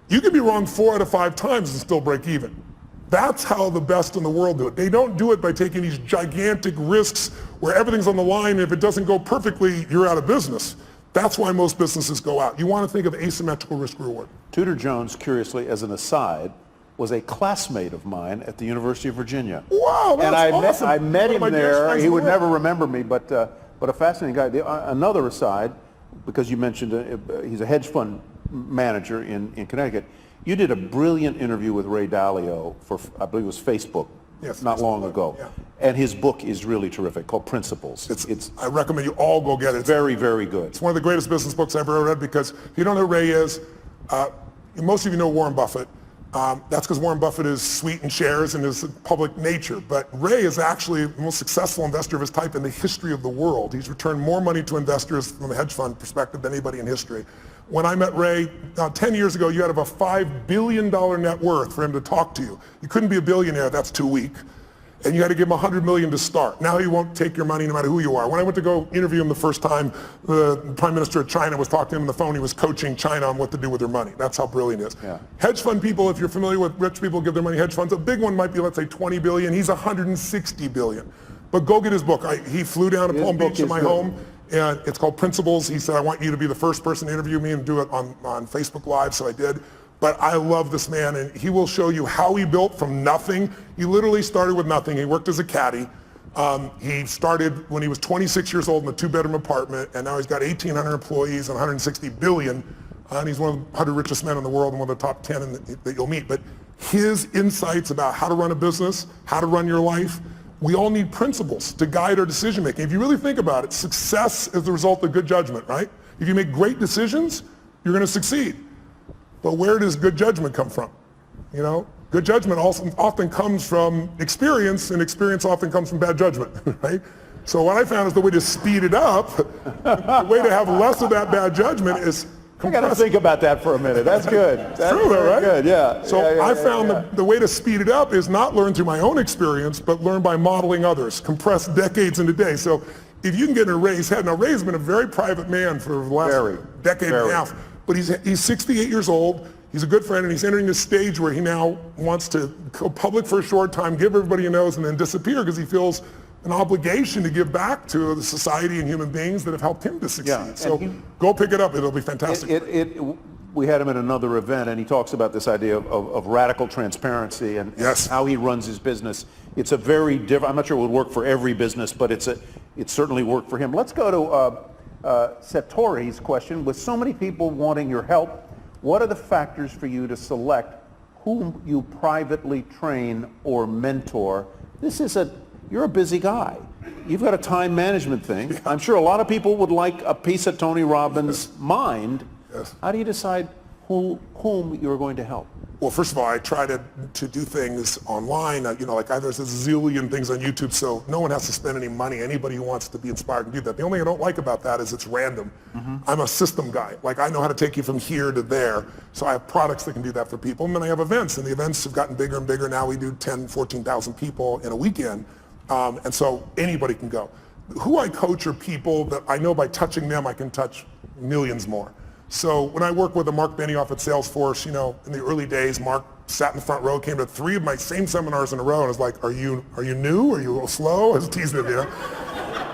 You can be wrong 4 out of 5 times and still break even. That's how the best in the world do it. They don't do it by taking these gigantic risks where everything's on the line, and if it doesn't go perfectly, you're out of business. That's why most businesses go out. You want to think of asymmetrical risk reward. Tudor Jones, curiously, as an aside, was a classmate of mine at the University of Virginia. Wow, that's awesome. I met him there. He would in the world. never remember me, but a fascinating guy. Another aside, because you mentioned he's a hedge fund manager in Connecticut. You did a brilliant interview with Ray Dalio for, I believe it was Facebook, not long ago. Yeah. And his book is really terrific, called Principles. I recommend you all go get it. Very, very good. It's one of the greatest business books I've ever read, because if you don't know who Ray is, most of you know Warren Buffett. That's because Warren Buffett is sweet in shares and his public nature. But Ray is actually the most successful investor of his type in the history of the world. He's returned more money to investors from a hedge fund perspective than anybody in history. When I met Ray 10 years ago, you had to have a $5 billion net worth for him to talk to you. You couldn't be a billionaire, that's too weak. And you had to give him $100 million to start. Now he won't take your money no matter who you are. When I went to go interview him the first time, the Prime Minister of China was talking to him on the phone. He was coaching China on what to do with their money. That's how brilliant he is. Yeah. Hedge fund people, if you're familiar with rich people give their money hedge funds, a big one might be, let's say, 20 billion. He's 160 billion. But go get his book. He flew down to Palm Beach to my home. And it's called Principles. He said, I want you to be the first person to interview me and do it on Facebook Live, so I did. But I love this man, and he will show you how he built from nothing. He literally started with nothing. He worked as a caddy. He started when he was 26 years old in a 2-bedroom apartment, and now he's got 1,800 employees and 160 billion. And he's one of the 100 richest men in the world and one of the top 10 that you'll meet. But his insights about how to run a business, how to run your life, we all need principles to guide our decision making. If you really think about it, success is the result of good judgment, right? If you make great decisions, you're going to succeed. But where does good judgment come from? You know, good judgment often comes from experience, and experience often comes from bad judgment, right? So what I found is the way to speed it up, the way to have less of that bad judgment is I got to think about that for a minute. That's good. That's true, though, right? Good, yeah. So I found the way to speed it up is not learn through my own experience, but learn by modeling others, compress decades into days. So if you can get in Ray's head, now Ray's been a very private man for the last decade and a half, but he's 68 years old. He's a good friend, and he's entering this stage where he now wants to go public for a short time, give everybody a nose, and then disappear because he feels an obligation to give back to the society and human beings that have helped him to succeed. Yeah, so go pick it up. It'll be fantastic. We had him at another event, and he talks about this idea of radical transparency and how he runs his business. It's a very different, I'm not sure it would work for every business, but it certainly worked for him. Let's go to Satori's question. With so many people wanting your help, what are the factors for you to select whom you privately train or mentor? You're a busy guy. You've got a time management thing. Yeah. I'm sure a lot of people would like a piece of Tony Robbins' mind. Yes. How do you decide whom you're going to help? Well, first of all, I try to do things online. There's a zillion things on YouTube, so no one has to spend any money. Anybody who wants to be inspired can do that. The only thing I don't like about that is it's random. Mm-hmm. I'm a system guy. Like, I know how to take you from here to there, so I have products that can do that for people. And then I have events, and the events have gotten bigger and bigger. Now we do 10, 14,000 people in a weekend, and so anybody can go. Who I coach are people that I know by touching them I can touch millions more. So when I work with Mark Benioff at Salesforce, in the early days, Mark sat in the front row, came to 3 of my same seminars in a row, and was like, are you new? Are you a little slow? I was teasing him, you know?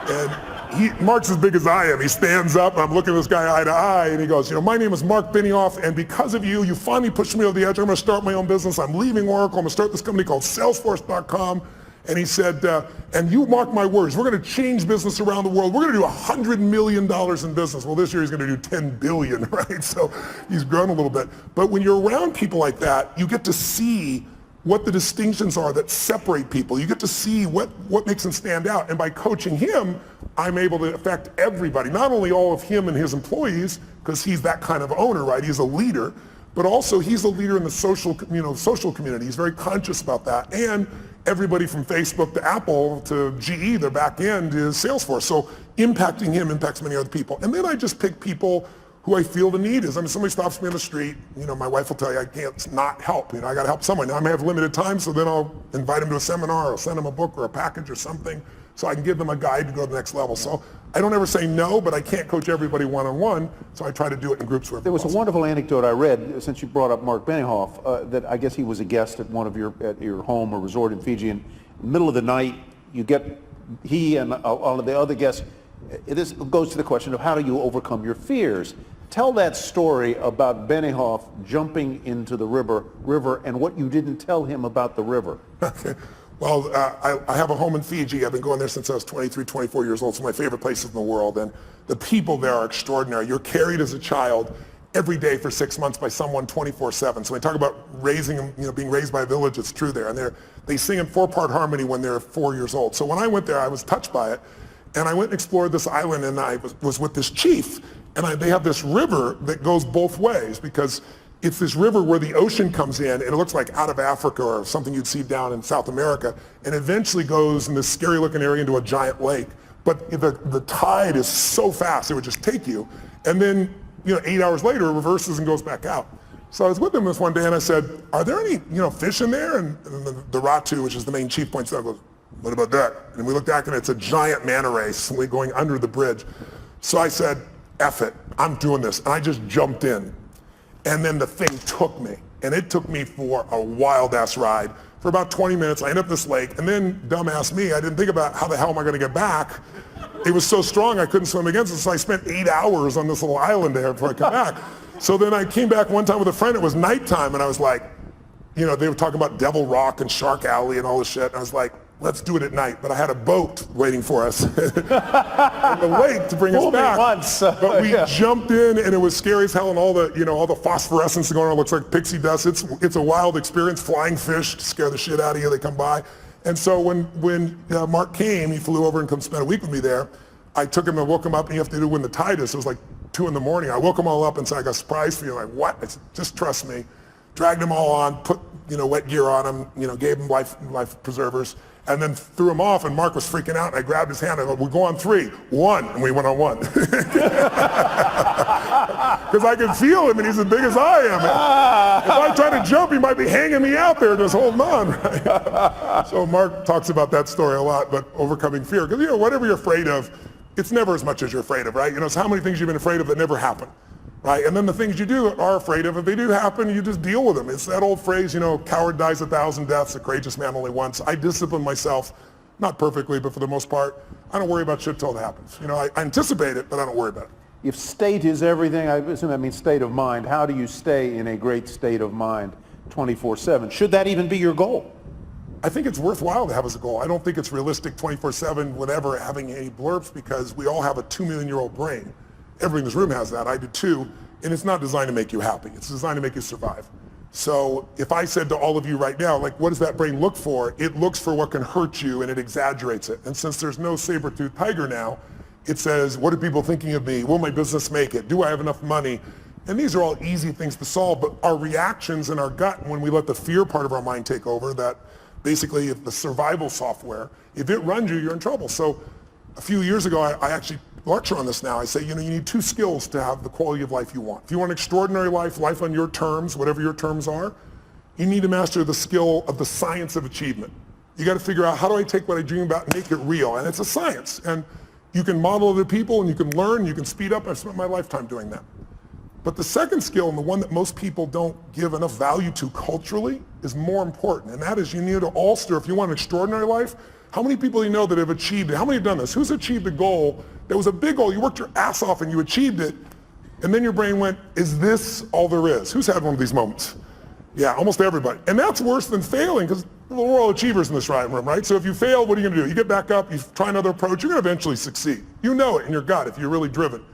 And Mark's as big as I am. He stands up, and I'm looking at this guy eye to eye, and he goes, my name is Mark Benioff, and because of you, you finally pushed me over the edge. I'm going to start my own business. I'm leaving Oracle. I'm going to start this company called Salesforce.com. And he said, and you mark my words, we're going to change business around the world. We're going to do $100 million in business. Well, this year he's going to do 10 billion, right? So he's grown a little bit. But when you're around people like that, you get to see what the distinctions are that separate people. You get to see what makes them stand out. And by coaching him, I'm able to affect everybody, not only all of him and his employees, because he's that kind of owner, right? He's a leader, but also he's a leader in the social community. He's very conscious about that. And everybody from Facebook to Apple to GE, their back end is Salesforce. So impacting him impacts many other people. And then I just pick people who I feel the need is. I mean, somebody stops me on the street, my wife will tell you I can't not help. I got to help someone. Now I may have limited time, so then I'll invite them to a seminar or send them a book or a package or something so I can give them a guide to go to the next level. So I don't ever say no, but I can't coach everybody one-on-one, so I try to do it in groups where there was a wonderful anecdote I read, since you brought up Mark Benioff, that I guess he was a guest at at your home or resort in Fiji, and in the middle of the night, he and all of the other guests, this goes to the question of how do you overcome your fears? Tell that story about Benioff jumping into the river and what you didn't tell him about the river. Okay. Well, I have a home in Fiji. I've been going there since I was 23, 24 years old. It's my favorite places in the world. And the people there are extraordinary. You're carried as a child every day for 6 months by someone 24/7. So when we talk about raising, being raised by a village, it's true there. And they sing in 4-part harmony when they're 4 years old. So when I went there, I was touched by it. And I went and explored this island, and I was with this chief. And they have this river that goes both ways, because it's this river where the ocean comes in, and it looks like out of Africa or something you'd see down in South America, and eventually goes in this scary looking area into a giant lake. But the tide is so fast, it would just take you. And then 8 hours later, it reverses and goes back out. So I was with him this one day, and I said, are there any fish in there? And the Ratu, which is the main chief, points out, goes, what about that? And we looked back, and it's a giant manta ray going under the bridge. So I said, F it, I'm doing this. And I just jumped in. And then the thing took me. And it took me for a wild-ass ride. For about 20 minutes, I ended up this lake. And then, dumbass me, I didn't think about how the hell am I going to get back. It was so strong, I couldn't swim against it. So I spent 8 hours on this little island there before I came back. So then I came back one time with a friend. It was nighttime, and I was like, they were talking about Devil Rock and Shark Alley and all this shit. And I was like, let's do it at night. But I had a boat waiting for us in the lake to bring us back. But we jumped in, and it was scary as hell, and all the phosphorescence going on looks like pixie dust. It's a wild experience. Flying fish scare the shit out of you. They come by. And so when Mark came, he flew over and come spend a week with me there. I took him and woke him up, and you have to do when the tide is. So it was like 2 in the morning. I woke them all up and said, I got a surprise for you. Like, what? I said, just trust me. Dragged them all on, put wet gear on them, gave them life preservers, and then threw him off, and Mark was freaking out, and I grabbed his hand. I go, we'll go on 3, 1, and we went on 1. Because I can feel him, and he's as big as I am. If I try to jump, he might be hanging me out there just holding on. Right? So Mark talks about that story a lot, but overcoming fear. Because, whatever you're afraid of, it's never as much as you're afraid of, right? It's how many things you've been afraid of that never happen. Right? And then the things you are afraid of, if they do happen, you just deal with them. It's that old phrase, coward dies 1,000 deaths, a courageous man only once. I discipline myself, not perfectly, but for the most part, I don't worry about shit till it happens. I anticipate it, but I don't worry about it. If state is everything, I assume that means state of mind. How do you stay in a great state of mind 24/7? Should that even be your goal? I think it's worthwhile to have as a goal. I don't think it's realistic 24/7 whenever having any blurbs, because we all have a 2-million-year-old brain. Everybody in this room has that. I do too. And it's not designed to make you happy. It's designed to make you survive. So if I said to all of you right now, what does that brain look for? It looks for what can hurt you, and it exaggerates it. And since there's no saber-toothed tiger now, it says, what are people thinking of me? Will my business make it? Do I have enough money? And these are all easy things to solve, but our reactions in our gut, when we let the fear part of our mind take over, that basically the survival software, if it runs you, you're in trouble. So a few years ago, I actually lecture on this now. I say, you need 2 skills to have the quality of life you want. If you want an extraordinary life on your terms, whatever your terms are, you need to master the skill of the science of achievement. You got to figure out, how do I take what I dream about and make it real? And it's a science. And you can model other people, and you can learn, you can speed up. I've spent my lifetime doing that. But the second skill, and the one that most people don't give enough value to culturally, is more important. And that is, you need to alter, if you want an extraordinary life, how many people do you know that have achieved it? How many have done this? Who's achieved a goal that was a big goal? You worked your ass off and you achieved it. And then your brain went, is this all there is? Who's had one of these moments? Yeah, almost everybody. And that's worse than failing, because we're all achievers in this room, right? So if you fail, what are you going to do? You get back up, you try another approach, you're going to eventually succeed. You know it in your gut if you're really driven.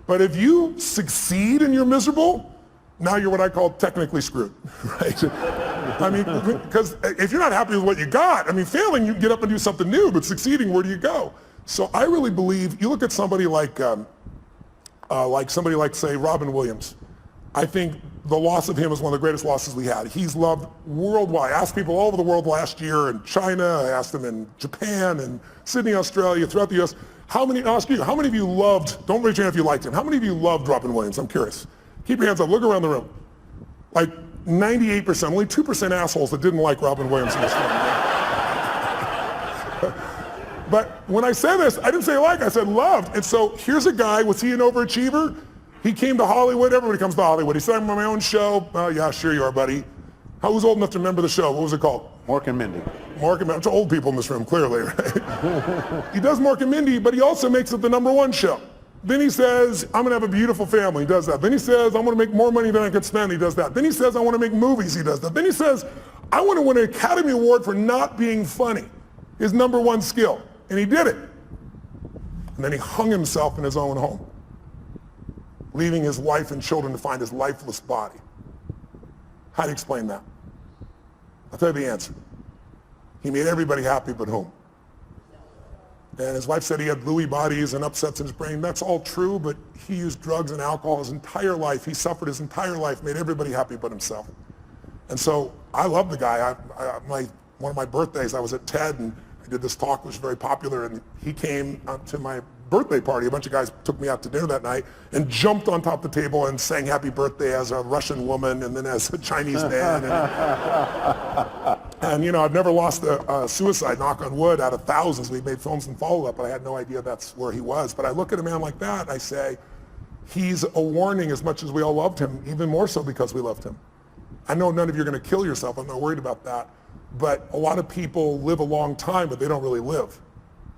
But if you succeed and you're miserable, now you're what I call technically screwed, right? I mean, because if you're not happy with what you got, I mean, failing, you can get up and do something new, but succeeding, where do you go? So I really believe, you look at somebody like say, Robin Williams. I think the loss of him is one of the greatest losses we had. He's loved worldwide. I asked people all over the world last year, in China, I asked them in Japan, and Sydney, Australia, throughout the US, how many of you loved, don't raise your hand if you liked him, how many of you loved Robin Williams? I'm curious. Keep your hands up, look around the room. Like 98%, only 2% assholes that didn't like Robin Williams in this room. But when I say this, I didn't say like, I said loved. And so here's a guy, was he an overachiever? He came to Hollywood, everybody comes to Hollywood. He said, I'm on my own show. Yeah, sure you are, buddy. Who's old enough to remember the show? What was it called? Mork and Mindy. Mork and Mindy. It's old people in this room, clearly, right? He does Mork and Mindy, but he also makes it the #1 show. Then he says, I'm gonna have a beautiful family, he does that. Then he says, I'm gonna make more money than I could spend, he does that. Then he says, I wanna make movies, he does that. Then he says, I wanna win an Academy Award for not being funny, his #1 skill. And he did it. And then he hung himself in his own home, leaving his wife and children to find his lifeless body. How do you explain that? I'll tell you the answer. He made everybody happy but whom? And his wife said he had Lewy bodies and upsets in his brain. That's all true, but he used drugs and alcohol his entire life. He suffered his entire life, made everybody happy but himself. And so I love the guy. One of my birthdays, I was at TED and I did this talk, which was very popular, and he came to my birthday party. A bunch of guys took me out to dinner that night and jumped on top of the table and sang happy birthday as a Russian woman and then as a Chinese man. And you know, I've never lost a suicide, knock on wood, out of thousands. We've made films and follow-up, but I had no idea that's where he was. But I look at a man like that and I say, he's a warning as much as we all loved him, even more so because we loved him. I know none of you are going to kill yourself. I'm not worried about that. But a lot of people live a long time, but they don't really live.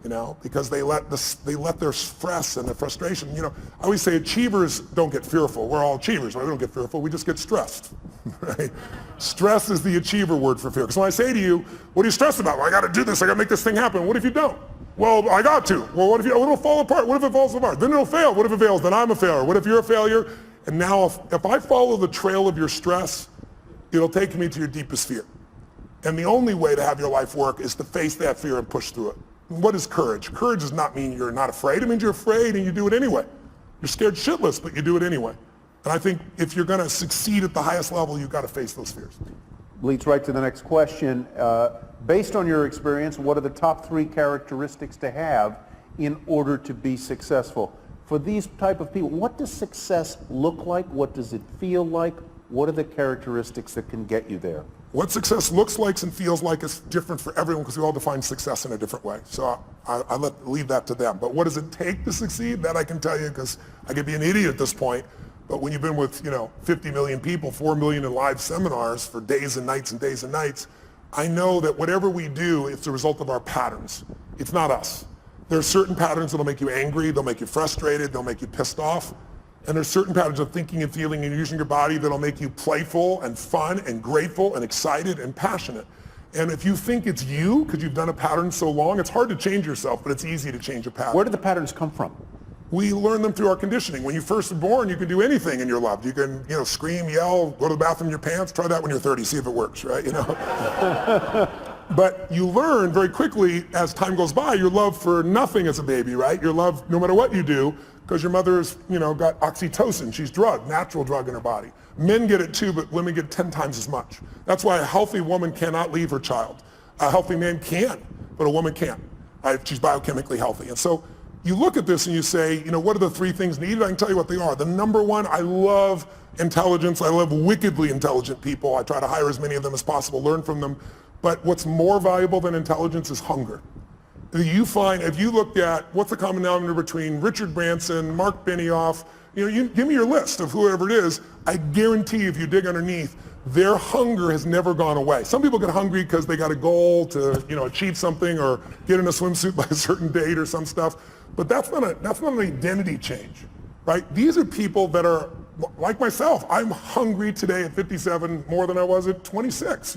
You know, because they let their stress and their frustration, you know, I always say achievers don't get fearful. We're all achievers, right? We don't get fearful, we just get stressed, right? Stress is the achiever word for fear. Because when I say to you, what are you stressed about? Well, I got to do this, I got to make this thing happen. What if you don't? Well, I got to. Well, what if it'll fall apart? What if it falls apart? Then it'll fail. What if it fails? Then I'm a failure. What if you're a failure? And now if I follow the trail of your stress, it'll take me to your deepest fear. And the only way to have your life work is to face that fear and push through it. What is courage? Courage does not mean you're not afraid. It means you're afraid and you do it anyway. You're scared shitless, but you do it anyway. And I think if you're going to succeed at the highest level, you've got to face those fears. Leads right to the next question. Based on your experience, what are the top 3 characteristics to have in order to be successful? For these type of people, what does success look like? What does it feel like? What are the characteristics that can get you there? What success looks like and feels like is different for everyone because we all define success in a different way. So I leave that to them. But what does it take to succeed? That I can tell you because I could be an idiot at this point. But when you've been with 50 million people, 4 million in live seminars for days and nights and days and nights, I know that whatever we do, it's the result of our patterns. It's not us. There are certain patterns that'll make you angry, they'll make you frustrated, they'll make you pissed off. And there's certain patterns of thinking and feeling and using your body that'll make you playful and fun and grateful and excited and passionate. And if you think it's you, because you've done a pattern so long, it's hard to change yourself, but it's easy to change a pattern. Where do the patterns come from? We learn them through our conditioning. When you first are born, you can do anything and you're loved. You can, scream, yell, go to the bathroom in your pants. Try that when you're 30, see if it works, right? But you learn very quickly as time goes by, your love for nothing as a baby, right? Your love no matter what you do, because your mother's, got oxytocin. She's drugged, natural drug in her body. Men get it too, but women get 10 times as much. That's why a healthy woman cannot leave her child. A healthy man can, but a woman can't. Right? She's biochemically healthy. And so you look at this and you say, what are the 3 things needed? I can tell you what they are. The #1, I love intelligence. I love wickedly intelligent people. I try to hire as many of them as possible, learn from them. But what's more valuable than intelligence is hunger. that you find, if you looked at what's the common denominator between Richard Branson, Mark Benioff, you give me your list of whoever it is, I guarantee if you dig underneath, their hunger has never gone away. Some people get hungry because they got a goal to achieve something or get in a swimsuit by a certain date or some stuff, but that's not an identity change, right? These are people that are like myself. I'm hungry today at 57 more than I was at 26.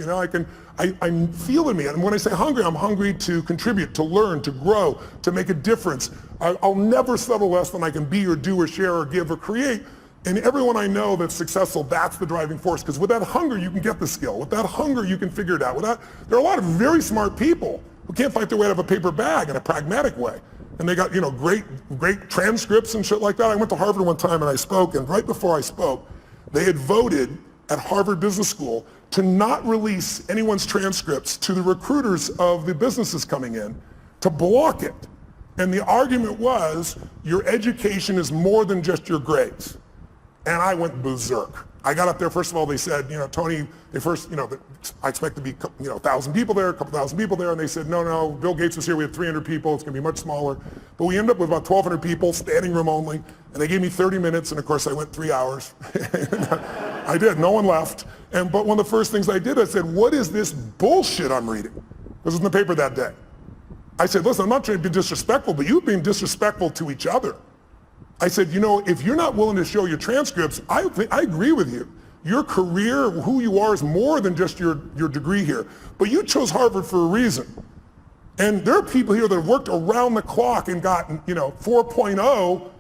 I'm feeling me. And when I say hungry, I'm hungry to contribute, to learn, to grow, to make a difference. I'll never settle less than I can be or do or share or give or create. And everyone I know that's successful, that's the driving force. Because with that hunger, you can get the skill. With that hunger, you can figure it out. There are a lot of very smart people who can't fight their way out of a paper bag in a pragmatic way. And they got, great transcripts and shit like that. I went to Harvard one time and I spoke, and right before I spoke, they had voted at Harvard Business School to not release anyone's transcripts to the recruiters of the businesses coming in, to block it. And the argument was, your education is more than just your grades. And I went berserk. I got up there, first of all, they said, Tony, I expect to be, 1,000 people there, a couple thousand people there. And they said, no, Bill Gates was here, we had 300 people, it's gonna be much smaller. But we ended up with about 1,200 people, standing room only. And they gave me 30 minutes, and of course I went 3 hours. I did, no one left. But one of the first things I did, I said, what is this bullshit I'm reading? This was in the paper that day. I said, listen, I'm not trying to be disrespectful, but you've been disrespectful to each other. I said, if you're not willing to show your transcripts, I agree with you. Your career, who you are, is more than just your degree here. But you chose Harvard for a reason. And there are people here that have worked around the clock and gotten, 4.0,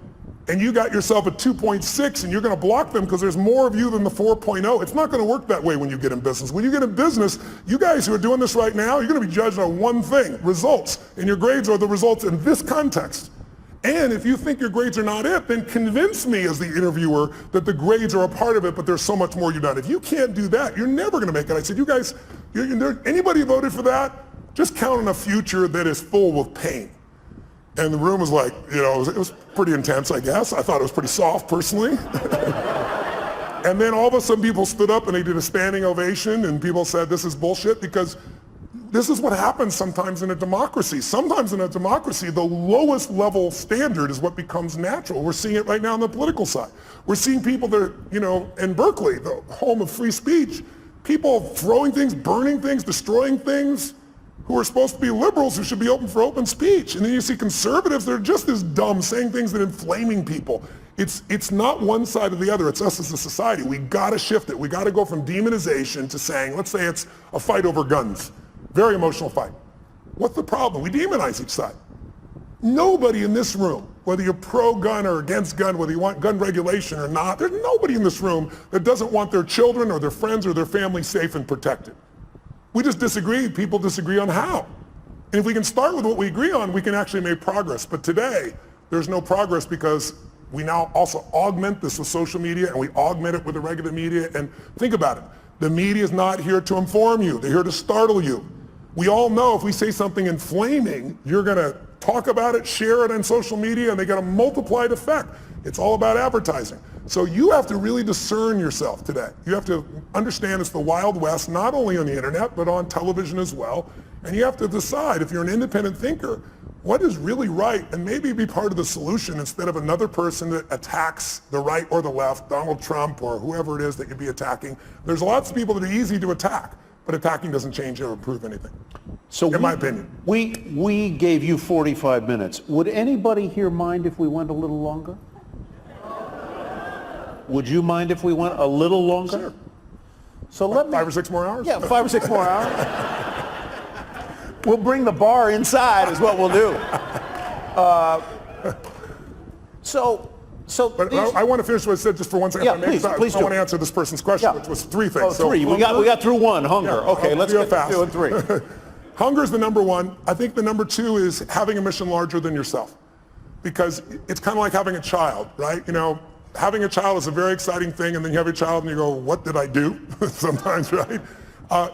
and you got yourself a 2.6, and you're going to block them because there's more of you than the 4.0. It's not going to work that way when you get in business. When you get in business, you guys who are doing this right now, you're going to be judged on one thing, results. And your grades are the results in this context. And if you think your grades are not it, then convince me as the interviewer that the grades are a part of it, but there's so much more you've done. If you can't do that, you're never going to make it. I said, you guys, anybody voted for that? Just count on a future that is full with pain. And the room was like, it was pretty intense, I guess. I thought it was pretty soft, personally. And then all of a sudden people stood up and they did a standing ovation, and people said, this is bullshit, because this is what happens sometimes in a democracy. Sometimes in a democracy, the lowest level standard is what becomes natural. We're seeing it right now on the political side. We're seeing people that are, in Berkeley, the home of free speech, people throwing things, burning things, destroying things, who are supposed to be liberals who should be open for open speech. And then you see conservatives that are just as dumb, saying things that are inflaming people. It's not one side or the other, it's us as a society. We gotta shift it. We gotta go from demonization to saying, let's say it's a fight over guns. Very emotional fight. What's the problem? We demonize each side. Nobody in this room, whether you're pro-gun or against gun, whether you want gun regulation or not, there's nobody in this room that doesn't want their children or their friends or their family safe and protected. We just disagree. People disagree on how. And if we can start with what we agree on, we can actually make progress. But today, there's no progress because we now also augment this with social media, and we augment it with the regular media. And think about it. The media is not here to inform you. They're here to startle you. We all know if we say something inflaming, you're going to talk about it, share it on social media, and they get a multiplied effect. It's all about advertising. So you have to really discern yourself today. You have to understand it's the Wild West, not only on the internet, but on television as well. And you have to decide, if you're an independent thinker, what is really right, and maybe be part of the solution instead of another person that attacks the right or the left, Donald Trump or whoever it is that you'd be attacking. There's lots of people that are easy to attack, but attacking doesn't change or improve anything, in my opinion. We gave you 45 minutes. Would anybody here mind if we went a little longer? Would you mind if we went a little longer? Sure. So let me... 5 or 6 more hours? Yeah, 5 or 6 more hours. We'll bring the bar inside is what we'll do. But I want to finish what I said just for 1 second. Yeah, please do. I want to answer this person's question, which was 3 things. Oh, 3. We got through 1, hunger. Yeah, okay, let's get fast. 2 and 3. Hunger is the number 1. I think the number 2 is having a mission larger than yourself. Because it's kind of like having a child, right? Having a child is a very exciting thing, and then you have a child and you go, what did I do? Sometimes, right?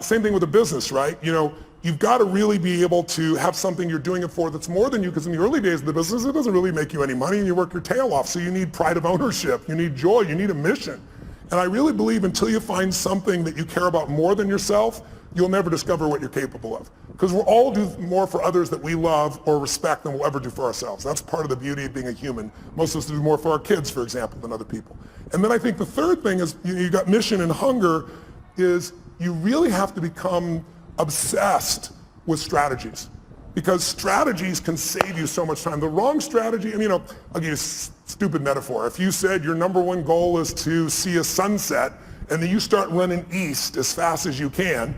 Same thing with a business, right? You've got to really be able to have something you're doing it for that's more than you, because in the early days of the business, it doesn't really make you any money, and you work your tail off. So you need pride of ownership, you need joy, you need a mission. And I really believe until you find something that you care about more than yourself, you'll never discover what you're capable of. Because we'll all do more for others that we love or respect than we'll ever do for ourselves. That's part of the beauty of being a human. Most of us do more for our kids, for example, than other people. And then I think the third thing is, you got mission and hunger, is you really have to become obsessed with strategies. Because strategies can save you so much time. The wrong strategy, I'll give you a stupid metaphor. If you said your number one goal is to see a sunset, and then you start running east as fast as you can,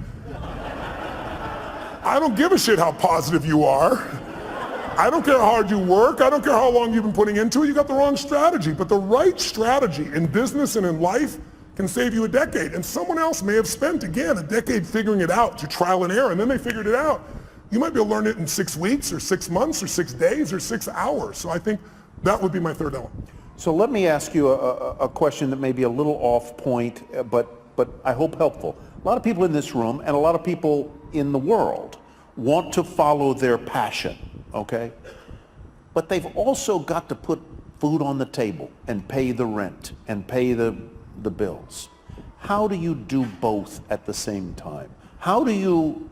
I don't give a shit how positive you are. I don't care how hard you work. I don't care how long you've been putting into it. You got the wrong strategy. But the right strategy in business and in life can save you a decade. And someone else may have spent, again, a decade figuring it out through trial and error, and then they figured it out. You might be able to learn it in 6 weeks or 6 months or 6 days or 6 hours. So I think that would be my third element. So let me ask you a question that may be a little off point, but I hope helpful. A lot of people in this room and a lot of people in the world want to follow their passion, okay? But they've also got to put food on the table and pay the rent and pay the bills. How do you do both at the same time? How do you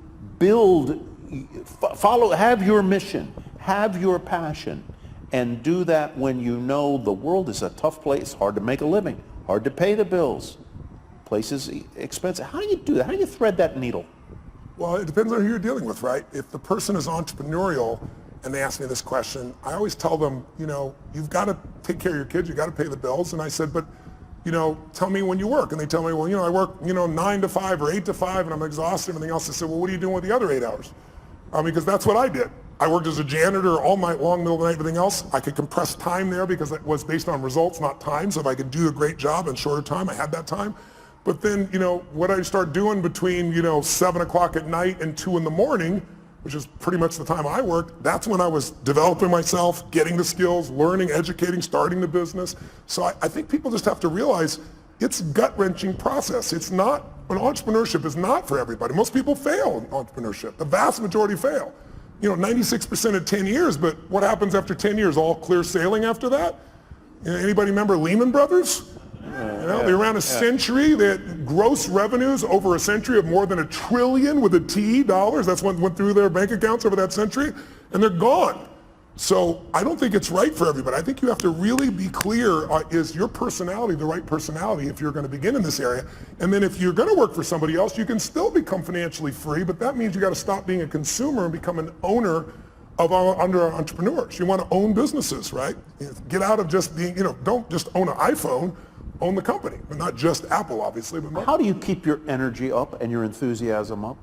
have your mission, have your passion, and do that when you know the world is a tough place, hard to make a living, hard to pay the bills, places expensive? How do you do that? How do you thread that needle? Well, it depends on who you're dealing with, right? If the person is entrepreneurial and they ask me this question, I always tell them, you've got to take care of your kids, you've got to pay the bills. And I said, but, tell me when you work. And they tell me, well, I work, 9 to 5 or 8 to 5 and I'm exhausted and everything else. I said, well, what are you doing with the other 8 hours? Because that's what I did. I worked as a janitor all night long, middle of the night, everything else. I could compress time there because it was based on results, not time. So if I could do a great job in shorter time, I had that time. But then, what I start doing between, 7 o'clock at night and 2 in the morning, which is pretty much the time I worked, that's when I was developing myself, getting the skills, learning, educating, starting the business. So I think people just have to realize it's a gut-wrenching process. Entrepreneurship is not for everybody. Most people fail in entrepreneurship. The vast majority fail. 96% in 10 years, but what happens after 10 years? All clear sailing after that? Anybody remember Lehman Brothers? They ran a century. They had gross revenues over a century of more than $1 trillion with a T dollars. That's what went through their bank accounts over that century, and they're gone. So I don't think it's right for everybody. I think you have to really be clear, is your personality the right personality if you're going to begin in this area? And then if you're going to work for somebody else, you can still become financially free, but that means you got to stop being a consumer and become an owner under entrepreneurs. You want to own businesses, right? Get out of just being, don't just own an iPhone, own the company, but not just Apple, obviously. But how do you keep your energy up and your enthusiasm up?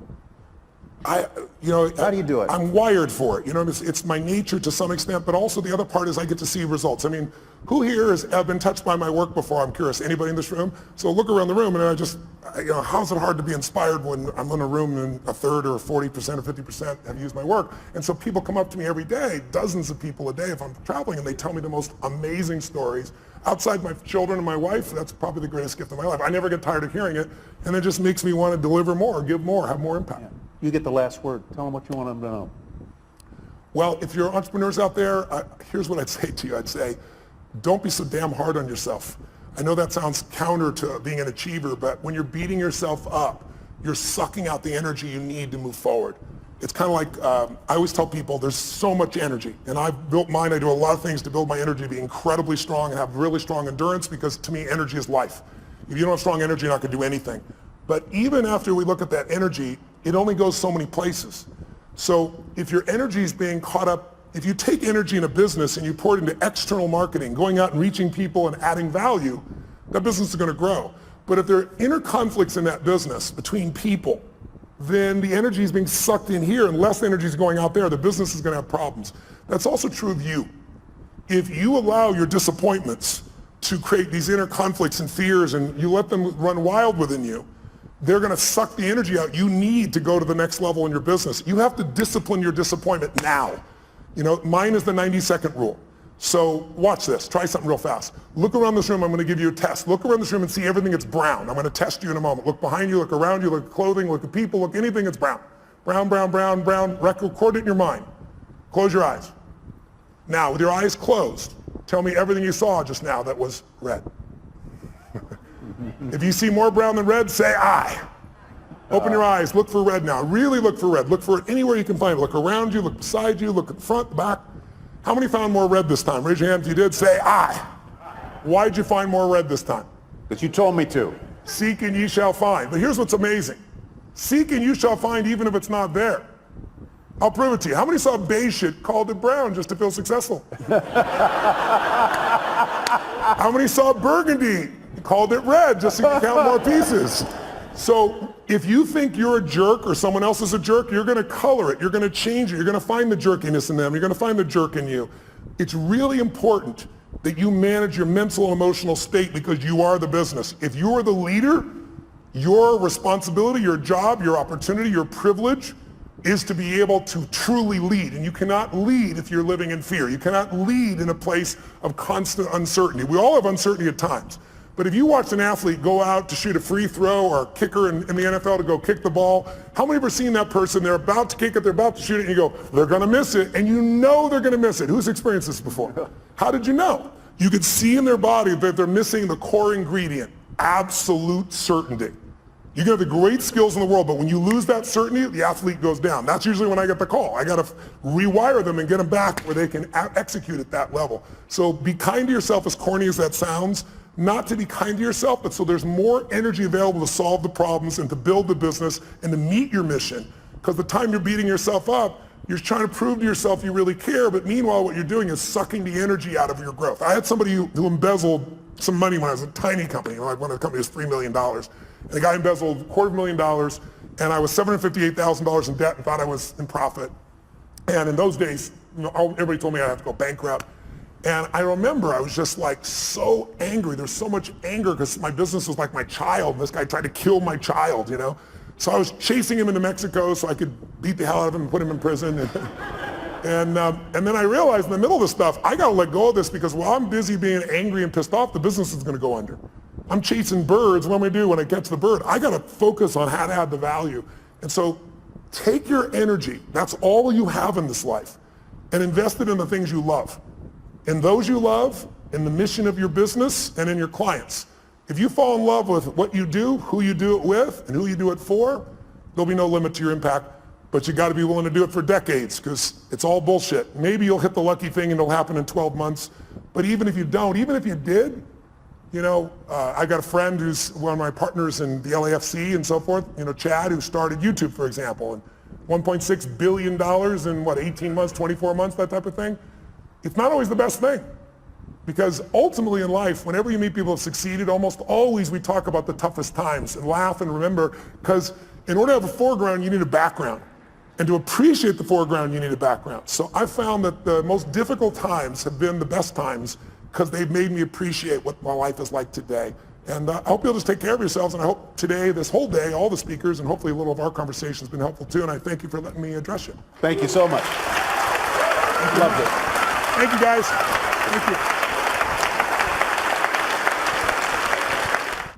How do you do it? I'm wired for it. It's my nature to some extent, but also the other part is I get to see results. Who here has been touched by my work before? I'm curious. Anybody in this room? So look around the room, and how's it hard to be inspired when I'm in a room and a third or 40% or 50% have used my work? And so people come up to me every day, dozens of people a day if I'm traveling, and they tell me the most amazing stories. Outside my children and my wife, that's probably the greatest gift of my life. I never get tired of hearing it, and it just makes me want to deliver more, give more, have more impact. Yeah. You get the last word. Tell them what you want them to know. Well, if you're entrepreneurs out there, here's what I'd say to you. I'd say, don't be so damn hard on yourself. I know that sounds counter to being an achiever, but when you're beating yourself up, you're sucking out the energy you need to move forward. It's kind of like, I always tell people there's so much energy, and I've built mine. I do a lot of things to build my energy to be incredibly strong and have really strong endurance, because to me, energy is life. If you don't have strong energy, you're not going to do anything. But even after we look at that energy, it only goes so many places. So if your energy is being caught up, if you take energy in a business and you pour it into external marketing, going out and reaching people and adding value, that business is going to grow. But if there are inner conflicts in that business between people, then the energy is being sucked in here and less energy is going out there. The business is going to have problems. That's also true of you. If you allow your disappointments to create these inner conflicts and fears and you let them run wild within you, they're going to suck the energy out you need to go to the next level in your business. You have to discipline your disappointment now. Mine is the 90-second rule. So watch this. Try something real fast. Look around this room. I'm going to give you a test. Look around this room and see everything that's brown. I'm going to test you in a moment. Look behind you, look around you, look at clothing, look at people, look anything that's brown. Brown, brown, brown, brown. Record it in your mind. Close your eyes. Now, with your eyes closed, tell me everything you saw just now that was red. If you see more brown than red, say I. Open your eyes, look for red now. Really look for red. Look for it anywhere you can find it. Look around you, look beside you, look at the front, the back. How many found more red this time? Raise your hand if you did. Say I. Why'd you find more red this time? Because you told me to. Seek and ye shall find. But here's what's amazing. Seek and you shall find even if it's not there. I'll prove it to you. How many saw beige shit, called it brown just to feel successful? How many saw burgundy, called it red just so you can count more pieces? So if you think you're a jerk or someone else is a jerk, you're going to color it. You're going to change it. You're going to find the jerkiness in them. You're going to find the jerk in you. It's really important that you manage your mental and emotional state because you are the business. If you are the leader, your responsibility, your job, your opportunity, your privilege is to be able to truly lead. And you cannot lead if you're living in fear. You cannot lead in a place of constant uncertainty. We all have uncertainty at times. But if you watch an athlete go out to shoot a free throw or a kicker in the NFL to go kick the ball, how many have ever seen that person, they're about to kick it, they're about to shoot it, and you go, they're going to miss it, and you know they're going to miss it. Who's experienced this before? How did you know? You could see in their body that they're missing the core ingredient, absolute certainty. You can have the great skills in the world, but when you lose that certainty, the athlete goes down. That's usually when I get the call. I got to rewire them and get them back where they can execute at that level. So be kind to yourself, as corny as that sounds. Not to be kind to yourself, but so there's more energy available to solve the problems and to build the business and to meet your mission. Because the time you're beating yourself up, you're trying to prove to yourself you really care, but meanwhile what you're doing is sucking the energy out of your growth. I had somebody who embezzled some money when I was a tiny company. Like when the company was $3 million. And the guy embezzled $250,000, and I was $758,000 in debt and thought I was in profit. And in those days, everybody told me I'd have to go bankrupt. And I remember I was just like so angry. There's so much anger because my business was like my child. And this guy tried to kill my child, you know? So I was chasing him into Mexico so I could beat the hell out of him and put him in prison. And then I realized in the middle of this stuff, I got to let go of this because while I'm busy being angry and pissed off, the business is going to go under. I'm chasing birds. What am I do when I catch the bird? I got to focus on how to add the value. And so take your energy, that's all you have in this life, and invest it in the things you love. In those you love, in the mission of your business, and in your clients. If you fall in love with what you do, who you do it with, and who you do it for, there'll be no limit to your impact. But you got to be willing to do it for decades because it's all bullshit. Maybe you'll hit the lucky thing and it'll happen in 12 months. But even if you don't, even if you did, you know, I got a friend who's one of my partners in the LAFC and so forth, you know, Chad, who started YouTube, for example, and $1.6 billion in what, 18 months, 24 months, that type of thing. It's not always the best thing. Because ultimately in life, whenever you meet people who have succeeded, almost always we talk about the toughest times and laugh and remember, because in order to have a foreground, you need a background. And to appreciate the foreground, you need a background. So I found that the most difficult times have been the best times because they've made me appreciate what my life is like today. And I hope you'll just take care of yourselves, and I hope today, this whole day, all the speakers, and hopefully a little of our conversation has been helpful too, and I thank you for letting me address you. Thank you so much. Loved it. Thank you, guys. Thank you.